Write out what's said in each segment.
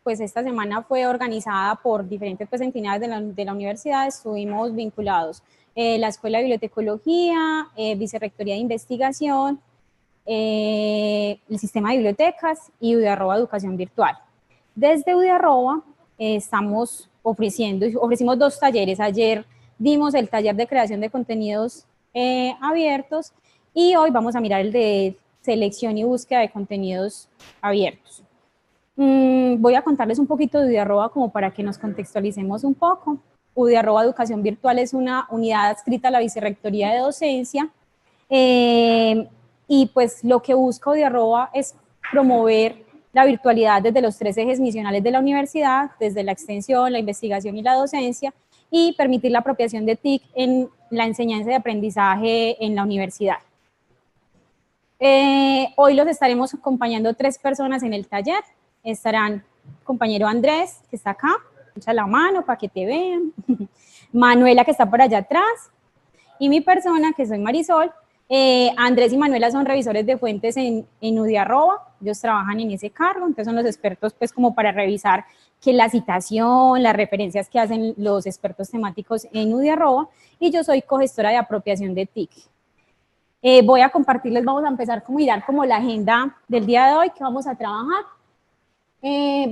pues esta semana fue organizada por diferentes pues, entidades de la universidad, estuvimos vinculados la Escuela de Bibliotecología, Vicerrectoría de Investigación, el Sistema de Bibliotecas y UDI Educación Virtual. Desde UDI estamos ofrecimos 2 talleres. Ayer dimos el taller de creación de contenidos abiertos y hoy vamos a mirar el de selección y búsqueda de contenidos abiertos. Voy a contarles un poquito de UDI como para que nos contextualicemos un poco. UDI Educación Virtual es una unidad adscrita a la Vicerrectoría de Docencia y pues lo que busca UDI es promover la virtualidad desde los 3 ejes misionales de la universidad, desde la extensión, la investigación y la docencia, y permitir la apropiación de TIC en la enseñanza y aprendizaje en la universidad. Hoy los estaremos acompañando 3 personas en el taller. Estarán el compañero Andrés, que está acá, echa la mano para que te vean, Manuela, que está por allá atrás, y mi persona, que soy Marisol. Andrés y Manuela son revisores de fuentes en UDI ellos trabajan en ese cargo, entonces son los expertos pues como para revisar que la citación, las referencias que hacen los expertos temáticos en UDI y yo soy cogestora de apropiación de TIC. Voy a compartirles, vamos a empezar como mirar como la agenda del día de hoy que vamos a trabajar.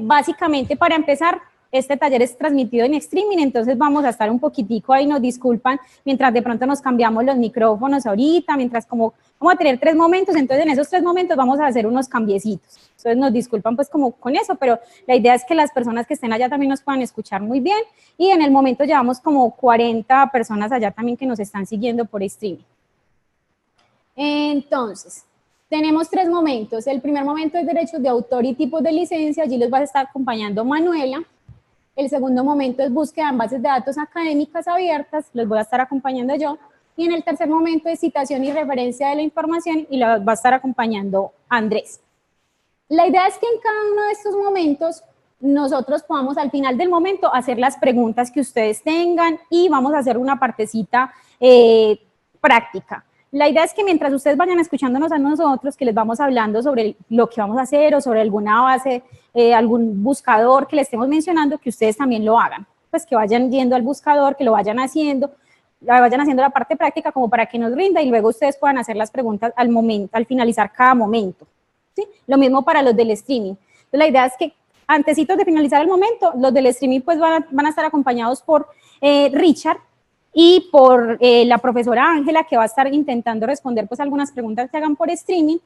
Básicamente para empezar, este taller es transmitido en streaming, entonces vamos a estar un poquitico ahí, nos disculpan, mientras de pronto nos cambiamos los micrófonos ahorita, mientras como vamos a tener 3 momentos, entonces en esos 3 momentos vamos a hacer unos cambiecitos, entonces nos disculpan pues como con eso, pero la idea es que las personas que estén allá también nos puedan escuchar muy bien, y en el momento llevamos como 40 personas allá también que nos están siguiendo por streaming. Entonces, tenemos 3 momentos. El primer momento es derechos de autor y tipos de licencia, allí les va a estar acompañando Manuela. El segundo momento es búsqueda en bases de datos académicas abiertas, los voy a estar acompañando yo. Y en el tercer momento es citación y referencia de la información y la va a estar acompañando Andrés. La idea es que en cada uno de estos momentos nosotros podamos al final del momento hacer las preguntas que ustedes tengan y vamos a hacer una partecita práctica. La idea es que mientras ustedes vayan escuchándonos a nosotros, que les vamos hablando sobre lo que vamos a hacer o sobre alguna base, algún buscador que les estemos mencionando, que ustedes también lo hagan. Pues que vayan yendo al buscador, que lo vayan haciendo la parte práctica como para que nos rinda y luego ustedes puedan hacer las preguntas al momento, al finalizar cada momento. ¿Sí? Lo mismo para los del streaming. Entonces, la idea es que antesitos de finalizar el momento, los del streaming pues van a estar acompañados por Richard, y por la profesora Ángela, que va a estar intentando responder pues algunas preguntas que hagan por streaming,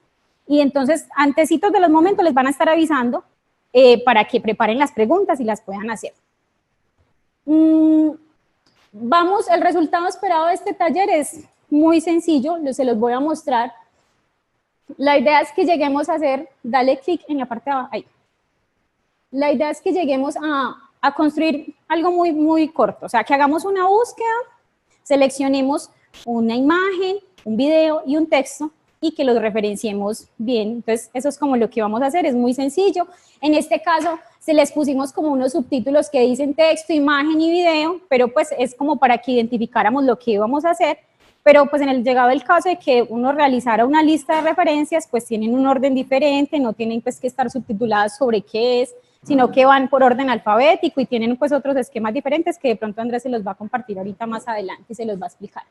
y entonces antecitos de los momentos les van a estar avisando para que preparen las preguntas y las puedan hacer. Vamos, el resultado esperado de este taller es muy sencillo, se los voy a mostrar. La idea es que lleguemos a hacer, dale clic en la parte de abajo, ahí. La idea es que lleguemos a construir algo muy, muy corto, o sea, que hagamos una búsqueda, seleccionemos una imagen, un video y un texto y que los referenciemos bien. Entonces, eso es como lo que vamos a hacer, es muy sencillo. En este caso, se les pusimos como unos subtítulos que dicen texto, imagen y video, pero pues es como para que identificáramos lo que íbamos a hacer, pero pues en el llegado del caso de que uno realizara una lista de referencias, pues tienen un orden diferente, no tienen pues que estar subtituladas sobre qué es, sino que van por orden alfabético y tienen pues otros esquemas diferentes que de pronto Andrés se los va a compartir ahorita más adelante y se los va a explicar.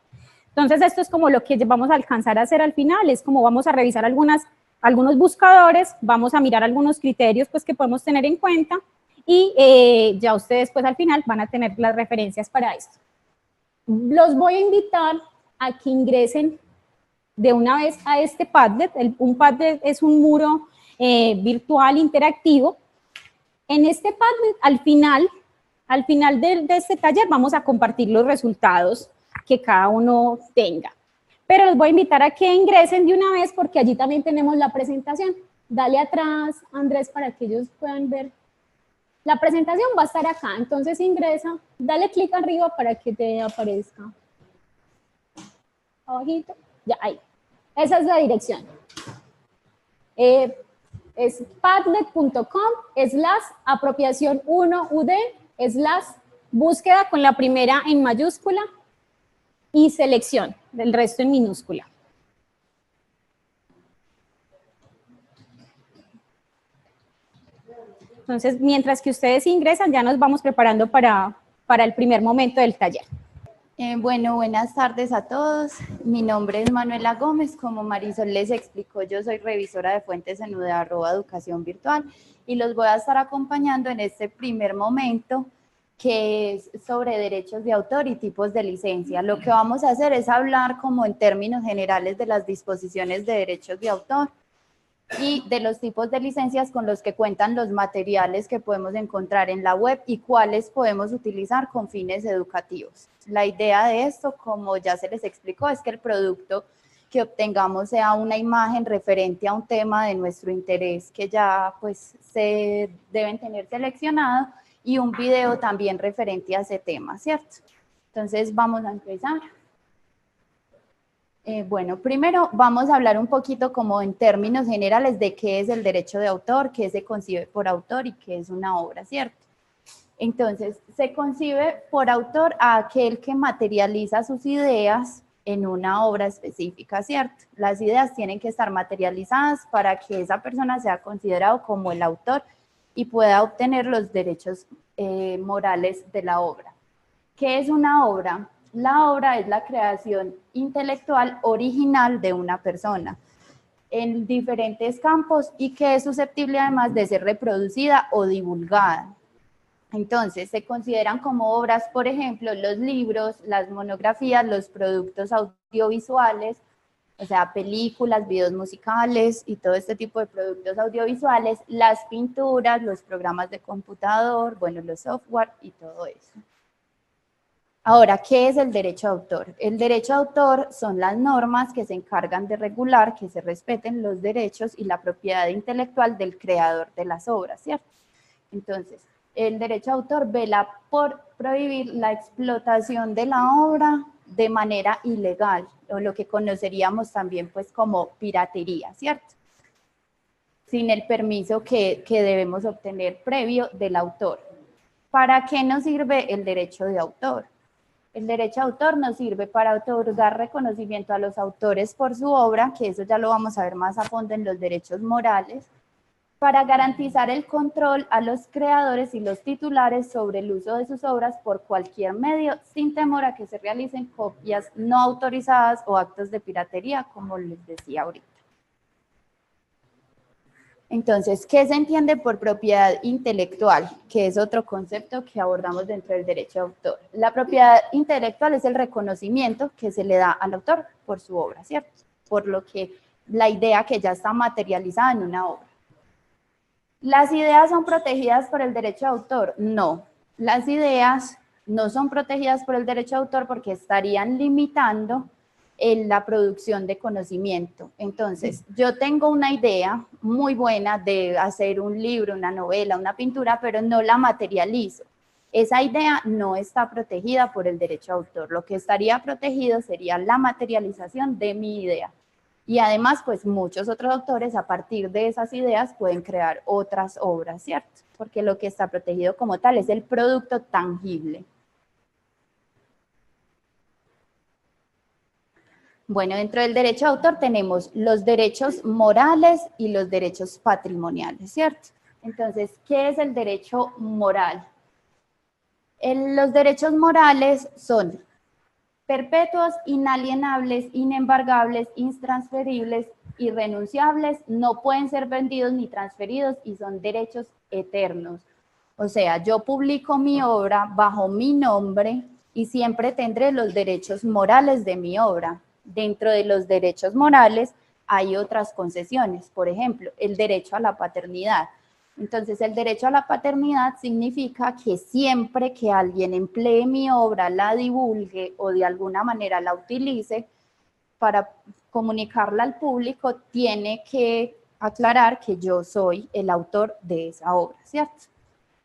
Entonces esto es como lo que vamos a alcanzar a hacer al final, es como vamos a revisar algunos buscadores, vamos a mirar algunos criterios pues que podemos tener en cuenta y ya ustedes pues al final van a tener las referencias para esto. Los voy a invitar a que ingresen de una vez a este Padlet. Un Padlet es un muro virtual interactivo. En este Padlet, al final de este taller, vamos a compartir los resultados que cada uno tenga. Pero los voy a invitar a que ingresen de una vez porque allí también tenemos la presentación. Dale atrás, Andrés, para que ellos puedan ver. La presentación va a estar acá, entonces ingresa, dale clic arriba para que te aparezca. Abajito, ya, ahí. Esa es la dirección. Es padlet.com/apropiación1ud/búsqueda con la primera en mayúscula y selección, del resto en minúscula. Entonces, mientras que ustedes ingresan, ya nos vamos preparando para el primer momento del taller. Bueno, buenas tardes a todos. Mi nombre es Manuela Gómez. Como Marisol les explicó, yo soy revisora de fuentes en UDA Educación Virtual y los voy a estar acompañando en este primer momento, que es sobre derechos de autor y tipos de licencia. Lo que vamos a hacer es hablar como en términos generales de las disposiciones de derechos de autor y de los tipos de licencias con los que cuentan los materiales que podemos encontrar en la web y cuáles podemos utilizar con fines educativos. La idea de esto, como ya se les explicó, es que el producto que obtengamos sea una imagen referente a un tema de nuestro interés que ya pues se deben tener seleccionado y un video también referente a ese tema, ¿cierto? Entonces vamos a empezar. Bueno, primero vamos a hablar un poquito como en términos generales de qué es el derecho de autor, qué se concibe por autor y qué es una obra, ¿cierto? Entonces, se concibe por autor a aquel que materializa sus ideas en una obra específica, ¿cierto? Las ideas tienen que estar materializadas para que esa persona sea considerado como el autor y pueda obtener los derechos morales de la obra. ¿Qué es una obra? La obra es la creación intelectual original de una persona en diferentes campos y que es susceptible además de ser reproducida o divulgada. Entonces, se consideran como obras, por ejemplo, los libros, las monografías, los productos audiovisuales, o sea, películas, videos musicales y todo este tipo de productos audiovisuales, las pinturas, los programas de computador, bueno, los software y todo eso. Ahora, ¿qué es el derecho de autor? El derecho de autor son las normas que se encargan de regular que se respeten los derechos y la propiedad intelectual del creador de las obras, ¿cierto? Entonces, el derecho de autor vela por prohibir la explotación de la obra de manera ilegal, o lo que conoceríamos también pues como piratería, ¿cierto? Sin el permiso que debemos obtener previo del autor. ¿Para qué nos sirve el derecho de autor? El derecho de autor nos sirve para otorgar reconocimiento a los autores por su obra, que eso ya lo vamos a ver más a fondo en los derechos morales, para garantizar el control a los creadores y los titulares sobre el uso de sus obras por cualquier medio, sin temor a que se realicen copias no autorizadas o actos de piratería, como les decía ahorita. Entonces, ¿qué se entiende por propiedad intelectual? Que es otro concepto que abordamos dentro del derecho de autor. La propiedad intelectual es el reconocimiento que se le da al autor por su obra, ¿cierto? Por lo que la idea que ya está materializada en una obra. ¿Las ideas son protegidas por el derecho de autor? No, las ideas no son protegidas por el derecho de autor porque estarían limitando en la producción de conocimiento. Entonces, yo tengo una idea muy buena de hacer un libro, una novela, una pintura, pero no la materializo. Esa idea no está protegida por el derecho de autor. Lo que estaría protegido sería la materialización de mi idea. Y además, pues muchos otros autores a partir de esas ideas pueden crear otras obras, ¿cierto? Porque lo que está protegido como tal es el producto tangible. Bueno, dentro del derecho de autor tenemos los derechos morales y los derechos patrimoniales, ¿cierto? Entonces, ¿qué es el derecho moral? Los derechos morales son perpetuos, inalienables, inembargables, intransferibles, irrenunciables, no pueden ser vendidos ni transferidos y son derechos eternos. O sea, yo publico mi obra bajo mi nombre y siempre tendré los derechos morales de mi obra. Dentro de los derechos morales hay otras concesiones, por ejemplo, el derecho a la paternidad. Entonces, el derecho a la paternidad significa que siempre que alguien emplee mi obra, la divulgue o de alguna manera la utilice para comunicarla al público, tiene que aclarar que yo soy el autor de esa obra, ¿cierto?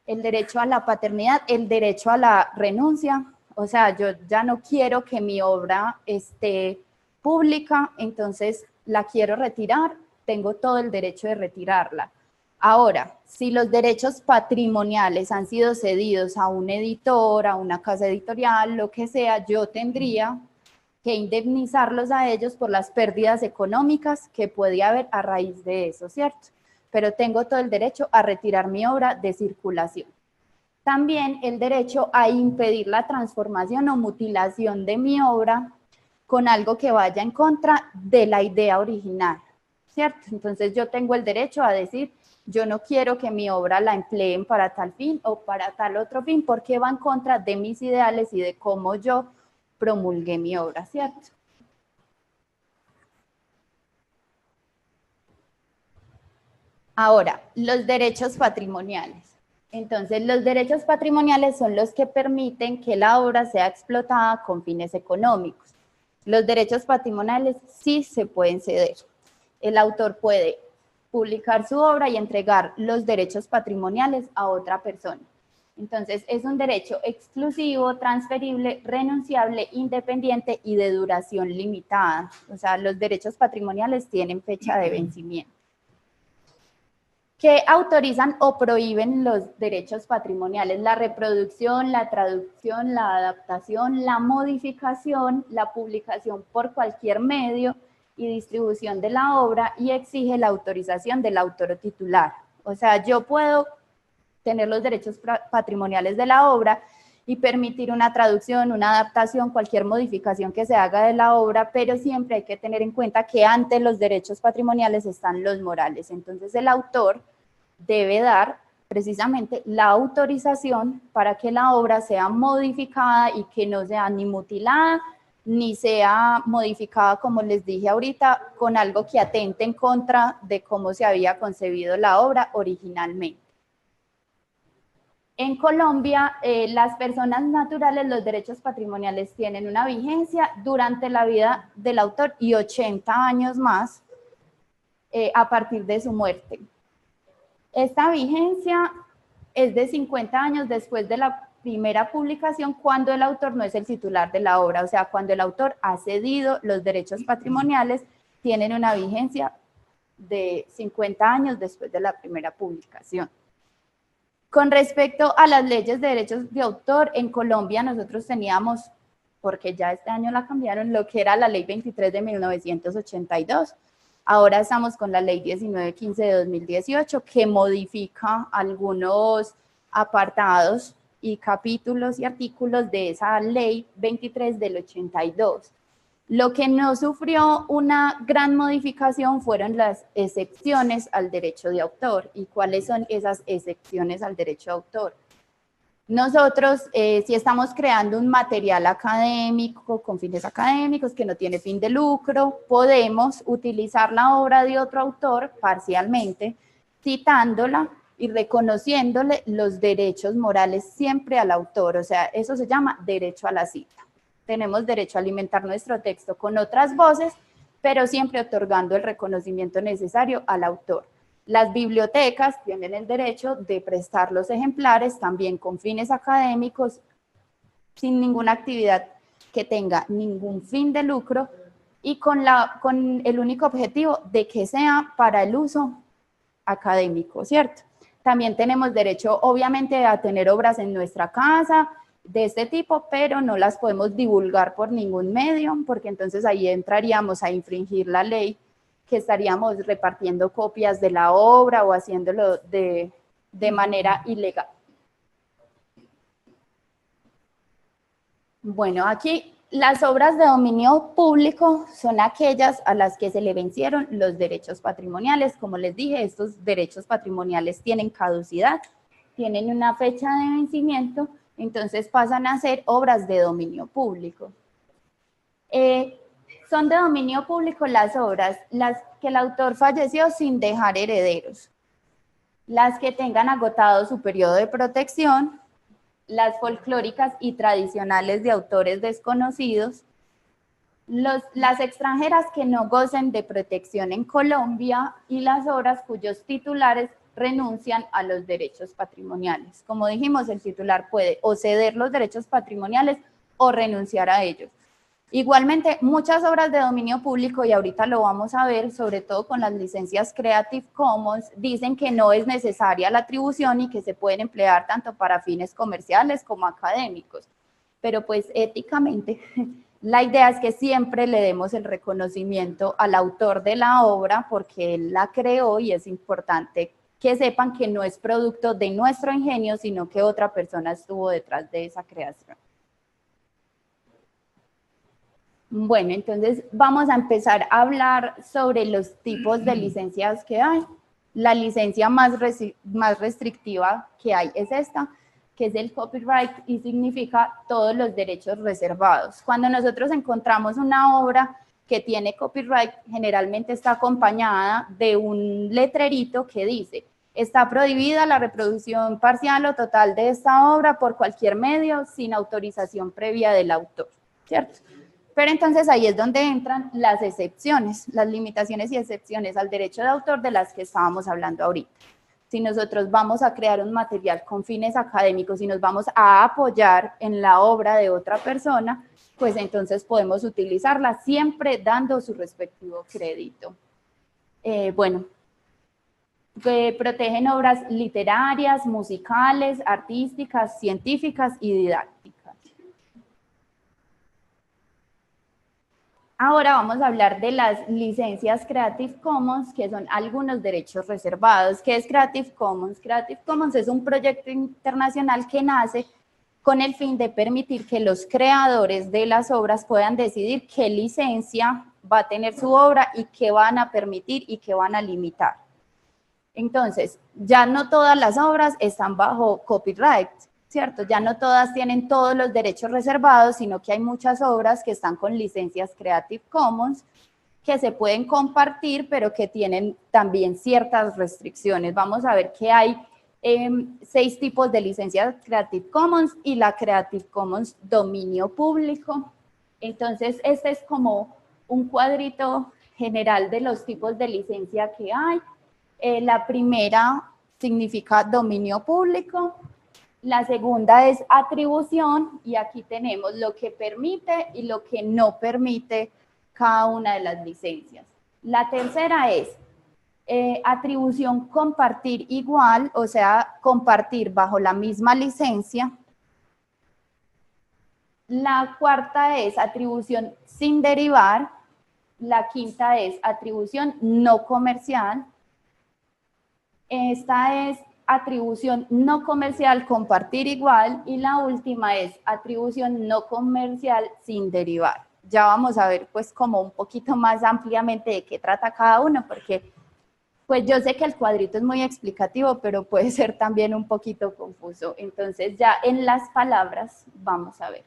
El derecho a la paternidad, el derecho a la renuncia, o sea, yo ya no quiero que mi obra esté pública, entonces la quiero retirar, tengo todo el derecho de retirarla. Ahora, si los derechos patrimoniales han sido cedidos a un editor, a una casa editorial, lo que sea, yo tendría que indemnizarlos a ellos por las pérdidas económicas que puede haber a raíz de eso, ¿cierto? pero tengo todo el derecho a retirar mi obra de circulación. También el derecho a impedir la transformación o mutilación de mi obra con algo que vaya en contra de la idea original, ¿cierto? Entonces yo tengo el derecho a decir, yo no quiero que mi obra la empleen para tal fin o para tal otro fin, porque va en contra de mis ideales y de cómo yo promulgué mi obra, ¿cierto? Ahora, los derechos patrimoniales. Entonces, los derechos patrimoniales son los que permiten que la obra sea explotada con fines económicos. Los derechos patrimoniales sí se pueden ceder. El autor puede publicar su obra y entregar los derechos patrimoniales a otra persona. Entonces, es un derecho exclusivo, transferible, renunciable, independiente y de duración limitada. O sea, los derechos patrimoniales tienen fecha de vencimiento. ¿Qué autorizan o prohíben los derechos patrimoniales? La reproducción, la traducción, la adaptación, la modificación, la publicación por cualquier medio y distribución de la obra, y exige la autorización del autor titular. O sea, yo puedo tener los derechos patrimoniales de la obra y permitir una traducción, una adaptación, cualquier modificación que se haga de la obra, pero siempre hay que tener en cuenta que ante los derechos patrimoniales están los morales. Entonces el autor debe dar precisamente la autorización para que la obra sea modificada y que no sea ni mutilada, ni sea modificada, como les dije ahorita, con algo que atente en contra de cómo se había concebido la obra originalmente. En Colombia, las personas naturales, los derechos patrimoniales tienen una vigencia durante la vida del autor y 80 años más a partir de su muerte. Esta vigencia es de 50 años después de la primera publicación, cuando el autor no es el titular de la obra, o sea, cuando el autor ha cedido los derechos patrimoniales, tienen una vigencia de 50 años después de la primera publicación. Con respecto a las leyes de derechos de autor, en Colombia nosotros teníamos, porque ya este año la cambiaron, lo que era la ley 23 de 1982. Ahora estamos con la ley 1915 de 2018, que modifica algunos apartados y capítulos y artículos de esa ley 23 del 82. Lo que no sufrió una gran modificación fueron las excepciones al derecho de autor. ¿Y cuáles son esas excepciones al derecho de autor? Nosotros, si estamos creando un material académico con fines académicos que no tiene fin de lucro, podemos utilizar la obra de otro autor parcialmente, citándola y reconociéndole los derechos morales siempre al autor. O sea, eso se llama derecho a la cita. Tenemos derecho a alimentar nuestro texto con otras voces, pero siempre otorgando el reconocimiento necesario al autor. Las bibliotecas tienen el derecho de prestar los ejemplares también con fines académicos, sin ninguna actividad que tenga ningún fin de lucro y con el único objetivo de que sea para el uso académico, ¿cierto? También tenemos derecho, obviamente, a tener obras en nuestra casa de este tipo, pero no las podemos divulgar por ningún medio, porque entonces ahí entraríamos a infringir la ley, que estaríamos repartiendo copias de la obra o haciéndolo de manera ilegal. Bueno, aquí las obras de dominio público son aquellas a las que se le vencieron los derechos patrimoniales. Como les dije, estos derechos patrimoniales tienen caducidad, tienen una fecha de vencimiento, entonces pasan a ser obras de dominio público. Son de dominio público las obras, las que el autor falleció sin dejar herederos, las que tengan agotado su periodo de protección, las folclóricas y tradicionales de autores desconocidos, las extranjeras que no gocen de protección en Colombia y las obras cuyos titulares renuncian a los derechos patrimoniales. Como dijimos, el titular puede o ceder los derechos patrimoniales o renunciar a ellos. Igualmente, muchas obras de dominio público, y ahorita lo vamos a ver, sobre todo con las licencias Creative Commons, dicen que no es necesaria la atribución y que se pueden emplear tanto para fines comerciales como académicos. Pero pues éticamente La idea es que siempre le demos el reconocimiento al autor de la obra porque él la creó y es importante que sepan que no es producto de nuestro ingenio, sino que otra persona estuvo detrás de esa creación. Bueno, entonces vamos a empezar a hablar sobre los tipos de licencias que hay. La licencia más restrictiva que hay es esta, que es el copyright y significa todos los derechos reservados. Cuando nosotros encontramos una obra que tiene copyright, generalmente está acompañada de un letrerito que dice: está prohibida la reproducción parcial o total de esta obra por cualquier medio sin autorización previa del autor, ¿cierto? Pero entonces ahí es donde entran las excepciones, las limitaciones y excepciones al derecho de autor de las que estábamos hablando ahorita. Si nosotros vamos a crear un material con fines académicos y nos vamos a apoyar en la obra de otra persona, pues entonces podemos utilizarla siempre dando su respectivo crédito. Protegen obras literarias, musicales, artísticas, científicas y didácticas. Ahora vamos a hablar de las licencias Creative Commons, que son algunos derechos reservados. ¿Qué es Creative Commons? Creative Commons es un proyecto internacional que nace con el fin de permitir que los creadores de las obras puedan decidir qué licencia va a tener su obra y qué van a permitir y qué van a limitar. Entonces, ya no todas las obras están bajo copyright, ¿cierto? Ya no todas tienen todos los derechos reservados, sino que hay muchas obras que están con licencias Creative Commons que se pueden compartir, pero que tienen también ciertas restricciones. Vamos a ver que hay 6 tipos de licencias Creative Commons y la Creative Commons dominio público. Entonces, este es como un cuadrito general de los tipos de licencia que hay. La primera significa dominio público. La segunda es atribución y aquí tenemos lo que permite y lo que no permite cada una de las licencias. La tercera es atribución compartir igual, o sea, compartir bajo la misma licencia. La cuarta es atribución sin derivar. La quinta es atribución no comercial. Esta es atribución no comercial, compartir igual, y la última es atribución no comercial sin derivar. Ya vamos a ver pues como un poquito más ampliamente de qué trata cada uno, porque pues yo sé que el cuadrito es muy explicativo, pero puede ser también un poquito confuso. Entonces ya en las palabras vamos a ver.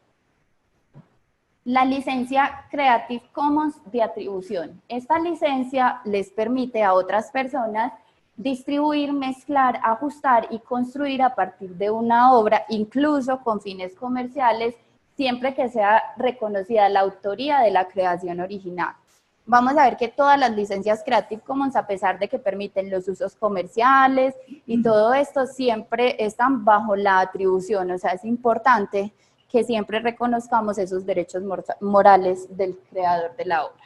La licencia Creative Commons de atribución. Esta licencia les permite a otras personas distribuir, mezclar, ajustar y construir a partir de una obra, incluso con fines comerciales, siempre que sea reconocida la autoría de la creación original. Vamos a ver que todas las licencias Creative Commons, a pesar de que permiten los usos comerciales y todo esto, siempre están bajo la atribución. O sea, es importante que siempre reconozcamos esos derechos morales del creador de la obra.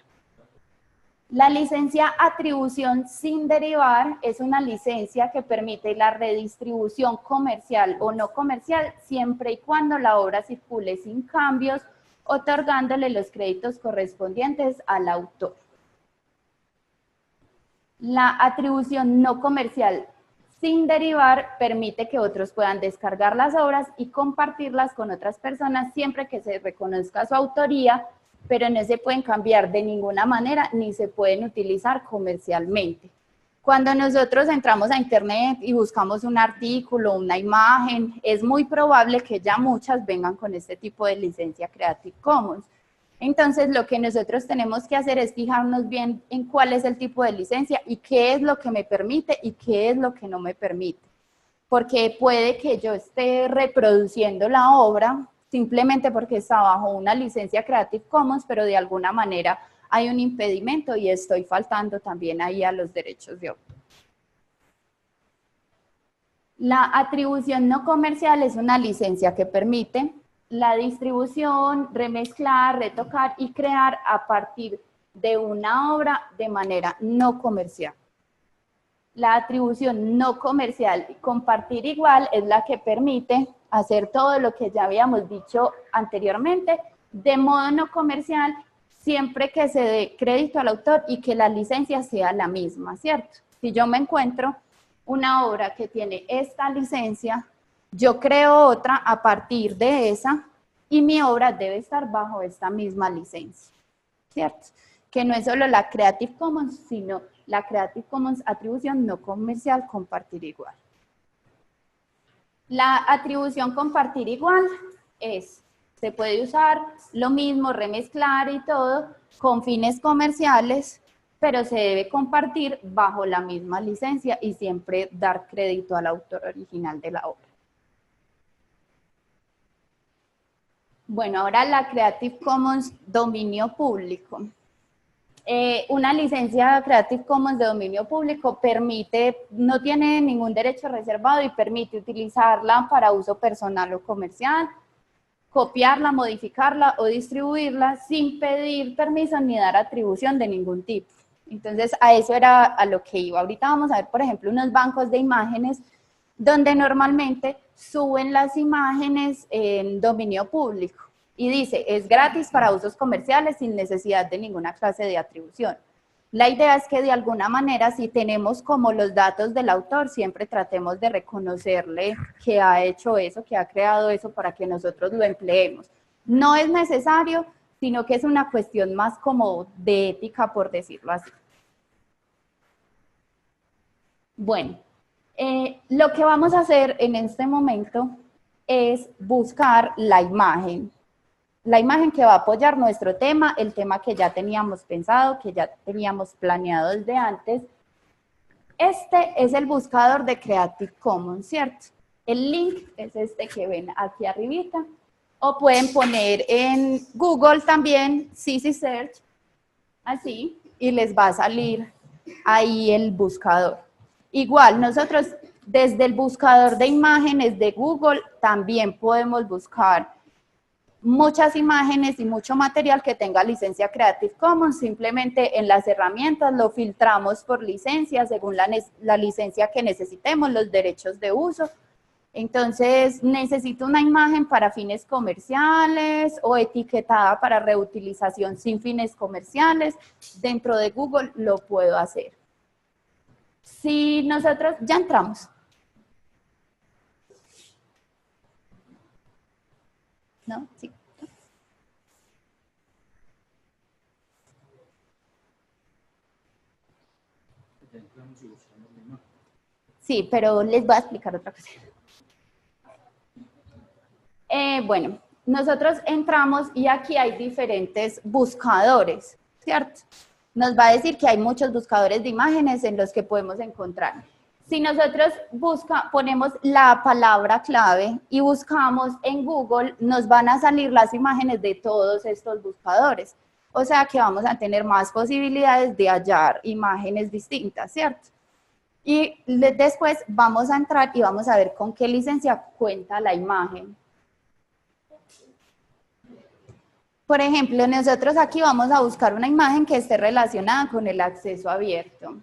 La licencia atribución sin derivar es una licencia que permite la redistribución comercial o no comercial siempre y cuando la obra circule sin cambios, otorgándole los créditos correspondientes al autor. La atribución no comercial sin derivar permite que otros puedan descargar las obras y compartirlas con otras personas siempre que se reconozca su autoría, pero no se pueden cambiar de ninguna manera ni se pueden utilizar comercialmente. Cuando nosotros entramos a internet y buscamos un artículo, una imagen, es muy probable que ya muchas vengan con este tipo de licencia Creative Commons. Entonces, lo que nosotros tenemos que hacer es fijarnos bien en cuál es el tipo de licencia y qué es lo que me permite y qué es lo que no me permite. Porque puede que yo esté reproduciendo la obra simplemente porque está bajo una licencia Creative Commons, pero de alguna manera hay un impedimento y estoy faltando también ahí a los derechos de autor. La atribución no comercial es una licencia que permite la distribución, remezclar, retocar y crear a partir de una obra de manera no comercial. La atribución no comercial, compartir igual, es la que permite hacer todo lo que ya habíamos dicho anteriormente, de modo no comercial, siempre que se dé crédito al autor y que la licencia sea la misma, ¿cierto? Si yo me encuentro una obra que tiene esta licencia, yo creo otra a partir de esa y mi obra debe estar bajo esta misma licencia, ¿cierto? Que no es solo la Creative Commons, sino la Creative Commons atribución no comercial compartir igual. La atribución compartir igual se puede usar lo mismo, remezclar y todo, con fines comerciales, pero se debe compartir bajo la misma licencia y siempre dar crédito al autor original de la obra. Bueno, ahora la Creative Commons dominio público. Una licencia Creative Commons de dominio público no tiene ningún derecho reservado y permite utilizarla para uso personal o comercial, copiarla, modificarla o distribuirla sin pedir permiso ni dar atribución de ningún tipo. Entonces, a eso era a lo que iba. Ahorita vamos a ver, por ejemplo, unos bancos de imágenes donde normalmente suben las imágenes en dominio público. Y dice, es gratis para usos comerciales sin necesidad de ninguna clase de atribución. La idea es que de alguna manera, si tenemos como los datos del autor, siempre tratemos de reconocerle que ha hecho eso, que ha creado eso para que nosotros lo empleemos. No es necesario, sino que es una cuestión más como de ética, por decirlo así. Bueno, lo que vamos a hacer en este momento es buscar la imagen que va a apoyar nuestro tema, el tema que ya teníamos pensado, que ya teníamos planeado desde antes. Este es el buscador de Creative Commons, ¿cierto? El link es este que ven aquí arribita, o pueden poner en Google también, CC Search, así, y les va a salir ahí el buscador. Igual, nosotros desde el buscador de imágenes de Google también podemos buscar muchas imágenes y mucho material que tenga licencia Creative Commons. Simplemente en las herramientas lo filtramos por licencia, según la licencia que necesitemos, los derechos de uso. Entonces, necesito una imagen para fines comerciales o etiquetada para reutilización sin fines comerciales. Dentro de Google lo puedo hacer. Si nosotros ya entramos. ¿No? Sí. Sí, pero les voy a explicar otra cosa. Bueno, nosotros entramos y aquí hay diferentes buscadores, ¿cierto? Nos va a decir que hay muchos buscadores de imágenes en los que podemos encontrar. Si nosotros ponemos la palabra clave y buscamos en Google, nos van a salir las imágenes de todos estos buscadores. O sea que vamos a tener más posibilidades de hallar imágenes distintas, ¿cierto? Y después vamos a entrar y vamos a ver con qué licencia cuenta la imagen. Por ejemplo, nosotros aquí vamos a buscar una imagen que esté relacionada con el acceso abierto.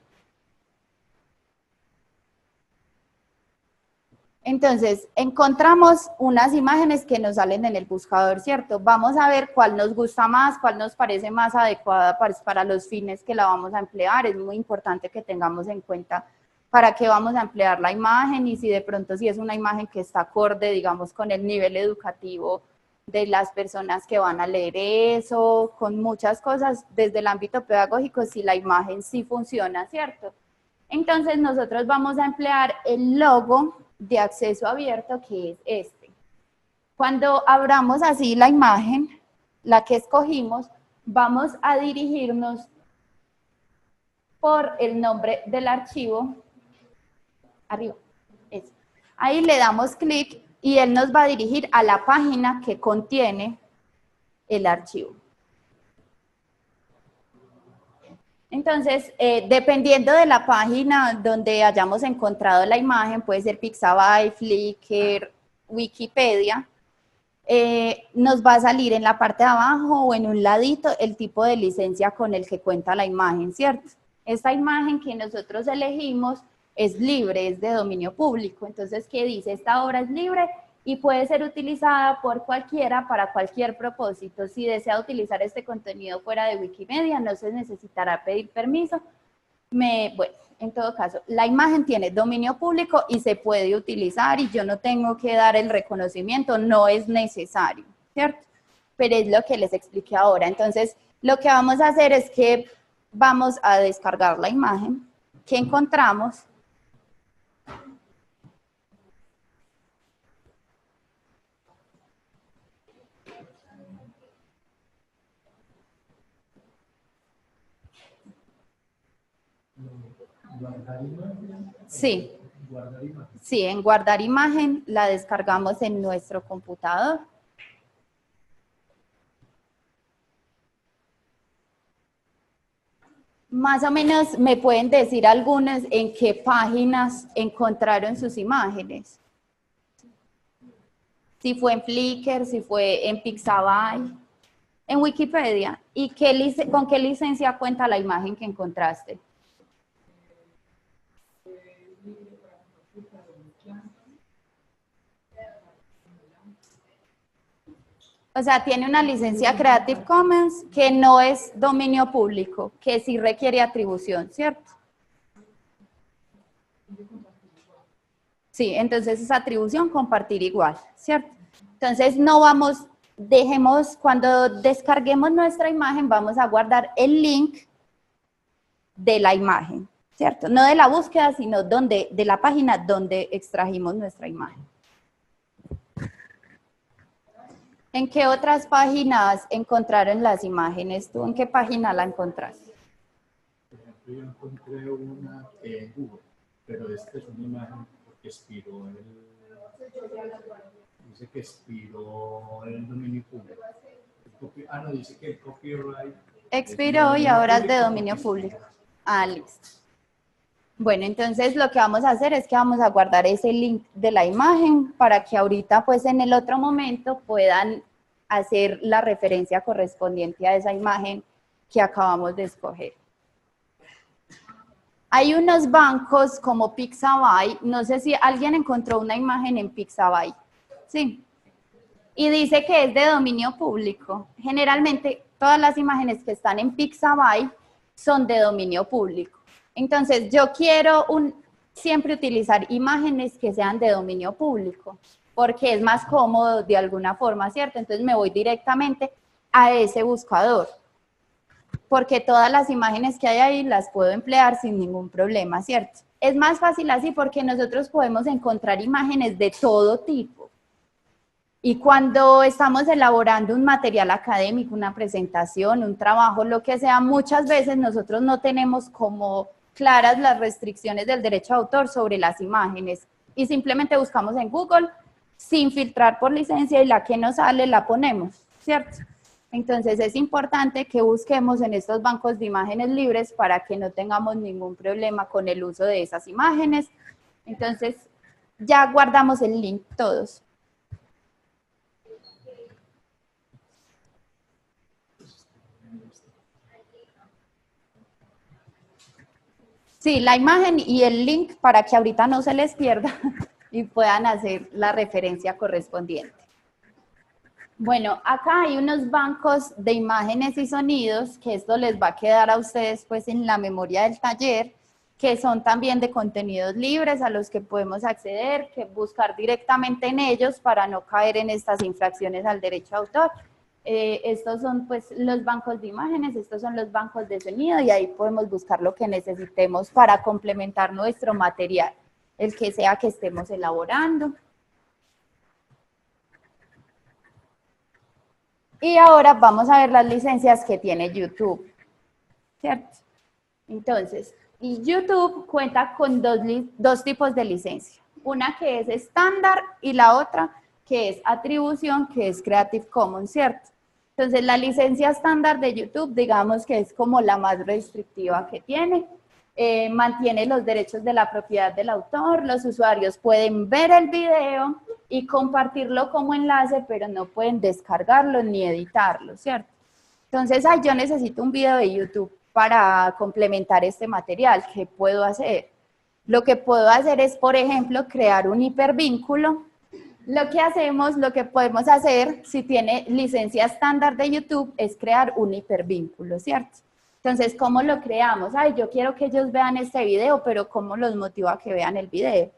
Entonces, encontramos unas imágenes que nos salen en el buscador, ¿cierto? Vamos a ver cuál nos gusta más, cuál nos parece más adecuada para los fines que la vamos a emplear. Es muy importante que tengamos en cuenta para qué vamos a emplear la imagen y si de pronto si es una imagen que está acorde, digamos, con el nivel educativo de las personas que van a leer eso, con muchas cosas desde el ámbito pedagógico, si la imagen sí funciona, ¿cierto? Entonces, nosotros vamos a emplear el logo de acceso abierto, que es este. Cuando abramos así la imagen, la que escogimos, vamos a dirigirnos por el nombre del archivo, arriba, eso. Ahí le damos clic y él nos va a dirigir a la página que contiene el archivo. Entonces, dependiendo de la página donde hayamos encontrado la imagen, puede ser Pixabay, Flickr, Wikipedia, nos va a salir en la parte de abajo o en un ladito el tipo de licencia con el que cuenta la imagen, ¿cierto? Esta imagen que nosotros elegimos es libre, es de dominio público. Entonces, ¿qué dice? Esta obra es libre y puede ser utilizada por cualquiera para cualquier propósito. Si desea utilizar este contenido fuera de Wikimedia, no se necesitará pedir permiso. Bueno, en todo caso, la imagen tiene dominio público y se puede utilizar y yo no tengo que dar el reconocimiento, no es necesario, ¿cierto? Pero es lo que les expliqué ahora. Entonces, lo que vamos a hacer es que vamos a descargar la imagen que encontramos. ¿Guardar imagen? Sí. ¿Guardar imagen? Sí, en guardar imagen la descargamos en nuestro computador. Más o menos me pueden decir algunos en qué páginas encontraron sus imágenes. Si fue en Flickr, si fue en Pixabay, en Wikipedia. ¿Y con qué licencia cuenta la imagen que encontraste? O sea, tiene una licencia Creative Commons que no es dominio público, que sí requiere atribución, ¿cierto? Sí, entonces es atribución compartir igual, ¿cierto? Entonces cuando descarguemos nuestra imagen, vamos a guardar el link de la imagen, ¿cierto? No de la búsqueda, sino de la página donde extrajimos nuestra imagen. ¿En qué otras páginas encontraron las imágenes? ¿Tú en qué página la encontraste? Por ejemplo, yo encontré una en Google, pero esta es una imagen porque dice que expiró el dominio público. No, dice que el copyright expiró y ahora es de dominio público. Ah, listo. Bueno, entonces lo que vamos a hacer es que vamos a guardar ese link de la imagen para que ahorita, pues en el otro momento, puedan hacer la referencia correspondiente a esa imagen que acabamos de escoger. Hay unos bancos como Pixabay, no sé si alguien encontró una imagen en Pixabay, ¿sí? Y dice que es de dominio público. Generalmente todas las imágenes que están en Pixabay son de dominio público. Entonces, yo quiero siempre utilizar imágenes que sean de dominio público, porque es más cómodo de alguna forma, ¿cierto? Entonces, me voy directamente a ese buscador, porque todas las imágenes que hay ahí las puedo emplear sin ningún problema, ¿cierto? Es más fácil así porque nosotros podemos encontrar imágenes de todo tipo. Y cuando estamos elaborando un material académico, una presentación, un trabajo, lo que sea, muchas veces nosotros no tenemos como claras las restricciones del derecho de autor sobre las imágenes y simplemente buscamos en Google sin filtrar por licencia y la que nos sale la ponemos, ¿cierto? Entonces es importante que busquemos en estos bancos de imágenes libres para que no tengamos ningún problema con el uso de esas imágenes. Entonces ya guardamos el link todos. Sí, la imagen y el link para que ahorita no se les pierda y puedan hacer la referencia correspondiente. Bueno, acá hay unos bancos de imágenes y sonidos que esto les va a quedar a ustedes pues en la memoria del taller, que son también de contenidos libres a los que podemos acceder, que buscar directamente en ellos para no caer en estas infracciones al derecho de autor. Estos son pues los bancos de imágenes, estos son los bancos de sonido y ahí podemos buscar lo que necesitemos para complementar nuestro material, el que sea que estemos elaborando. Y ahora vamos a ver las licencias que tiene YouTube, ¿cierto? Entonces, YouTube cuenta con dos tipos de licencia, una que es estándar y la otra que es atribución, que es Creative Commons, ¿cierto? Entonces, la licencia estándar de YouTube, digamos que es como la más restrictiva que tiene, mantiene los derechos de la propiedad del autor, los usuarios pueden ver el video y compartirlo como enlace, pero no pueden descargarlo ni editarlo, ¿cierto? Entonces, yo necesito un video de YouTube para complementar este material. ¿Qué puedo hacer? Lo que puedo hacer es, por ejemplo, crear un hipervínculo Lo que hacemos, lo que podemos hacer, si tiene licencia estándar de YouTube, es crear un hipervínculo, ¿cierto? Entonces, ¿cómo lo creamos? Ay, yo quiero que ellos vean este video, pero ¿cómo los motivo a que vean el video?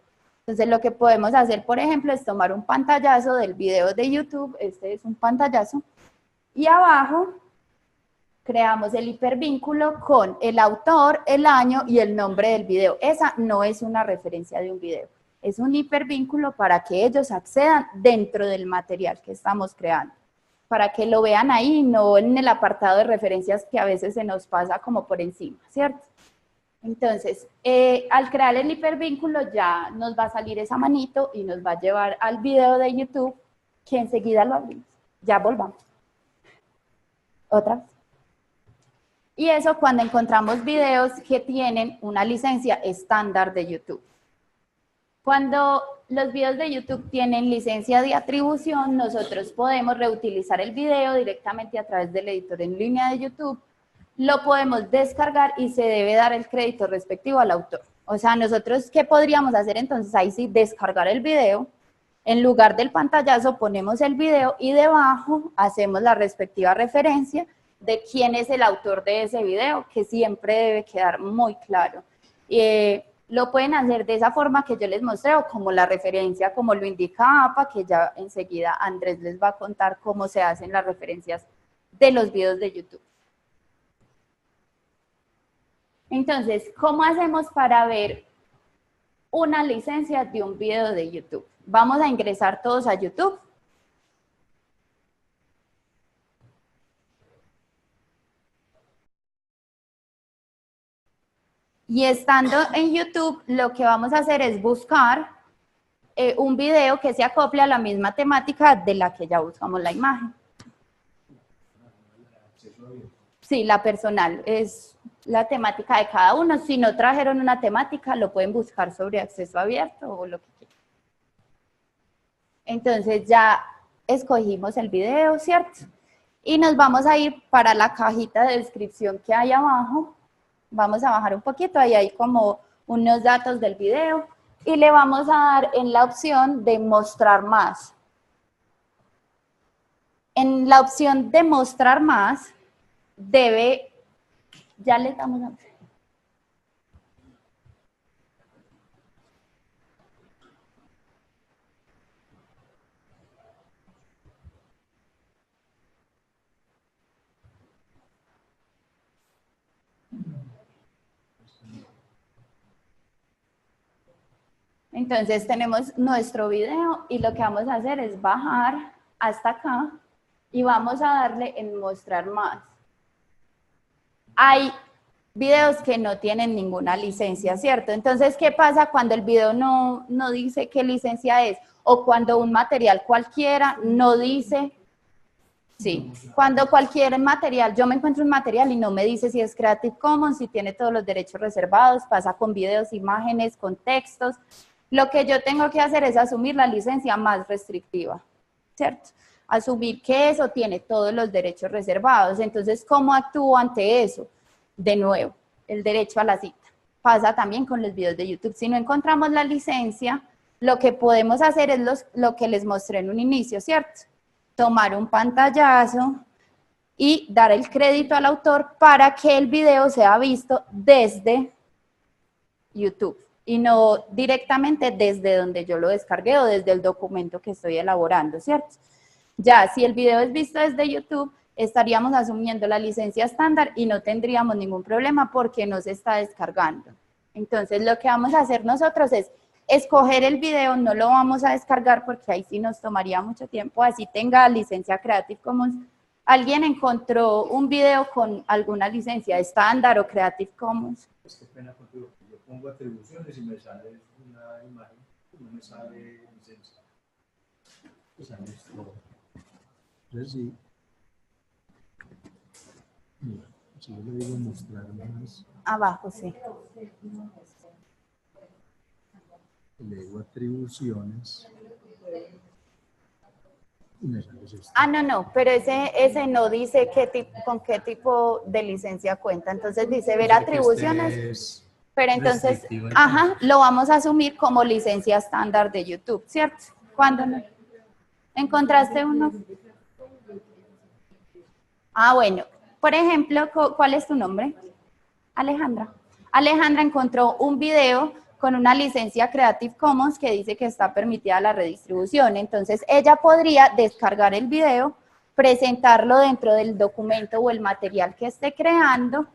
Entonces, lo que podemos hacer, por ejemplo, es tomar un pantallazo del video de YouTube, este es un pantallazo, y abajo creamos el hipervínculo con el autor, el año y el nombre del video. Esa no es una referencia de un video, es un hipervínculo para que ellos accedan dentro del material que estamos creando, para que lo vean ahí, no en el apartado de referencias que a veces se nos pasa como por encima, ¿cierto? Entonces, al crear el hipervínculo ya nos va a salir esa manito y nos va a llevar al video de YouTube, que enseguida lo abrimos. Ya volvamos. Otra vez. Y eso cuando encontramos videos que tienen una licencia estándar de YouTube. Cuando los videos de YouTube tienen licencia de atribución, nosotros podemos reutilizar el video directamente a través del editor en línea de YouTube, lo podemos descargar y se debe dar el crédito respectivo al autor. O sea, nosotros, ¿qué podríamos hacer entonces? Ahí sí, descargar el video, en lugar del pantallazo ponemos el video y debajo hacemos la respectiva referencia de quién es el autor de ese video, que siempre debe quedar muy claro. Lo pueden hacer de esa forma que yo les mostré o como la referencia, como lo indica APA, que ya enseguida Andrés les va a contar cómo se hacen las referencias de los videos de YouTube. Entonces, ¿cómo hacemos para ver una licencia de un video de YouTube? Vamos a ingresar todos a YouTube. Y estando en YouTube, lo que vamos a hacer es buscar un video que se acople a la misma temática de la que ya buscamos la imagen. Sí, la personal es la temática de cada uno. Si no trajeron una temática, lo pueden buscar sobre acceso abierto o lo que quieran. Entonces ya escogimos el video, ¿cierto? Y nos vamos a ir para la cajita de descripción que hay abajo. Vamos a bajar un poquito, ahí hay como unos datos del video. Y le vamos a dar en la opción de mostrar más. En la opción de mostrar más, ya le damos a... Entonces tenemos nuestro video y lo que vamos a hacer es bajar hasta acá y vamos a darle en mostrar más. Hay videos que no tienen ninguna licencia, ¿cierto? Entonces, ¿qué pasa cuando el video no dice qué licencia es? O cuando un material cualquiera no dice... Sí, cuando cualquier material, yo me encuentro un material y no me dice si es Creative Commons, si tiene todos los derechos reservados, pasa con videos, imágenes, con textos. Lo que yo tengo que hacer es asumir la licencia más restrictiva, ¿cierto? Asumir que eso tiene todos los derechos reservados. Entonces, ¿cómo actúo ante eso? De nuevo, el derecho a la cita. Pasa también con los videos de YouTube. Si no encontramos la licencia, lo que podemos hacer es lo que les mostré en un inicio, ¿cierto? Tomar un pantallazo y dar el crédito al autor para que el video sea visto desde YouTube y no directamente desde donde yo lo descargué o desde el documento que estoy elaborando, ¿cierto? Ya, si el video es visto desde YouTube, estaríamos asumiendo la licencia estándar y no tendríamos ningún problema porque no se está descargando. Entonces, lo que vamos a hacer nosotros es escoger el video, no lo vamos a descargar porque ahí sí nos tomaría mucho tiempo, así tenga licencia Creative Commons. ¿Alguien encontró un video con alguna licencia estándar o Creative Commons? Es que pena contigo. Yo pongo atribuciones y me sale una imagen, no me sale licencia. O sea, entonces sí. Mira, si yo le digo mostrar más. Abajo, sí. Le digo atribuciones. Y me sale esto. Ah, no, pero ese no dice con qué tipo de licencia cuenta. Entonces dice ver atribuciones, pero entonces, ajá, lo vamos a asumir como licencia estándar de YouTube, ¿cierto? ¿Cuándo no? ¿Encontraste uno? Ah, bueno. Por ejemplo, ¿cuál es tu nombre? Alejandra. Alejandra encontró un video con una licencia Creative Commons que dice que está permitida la redistribución. Entonces, ella podría descargar el video, presentarlo dentro del documento o el material que esté creando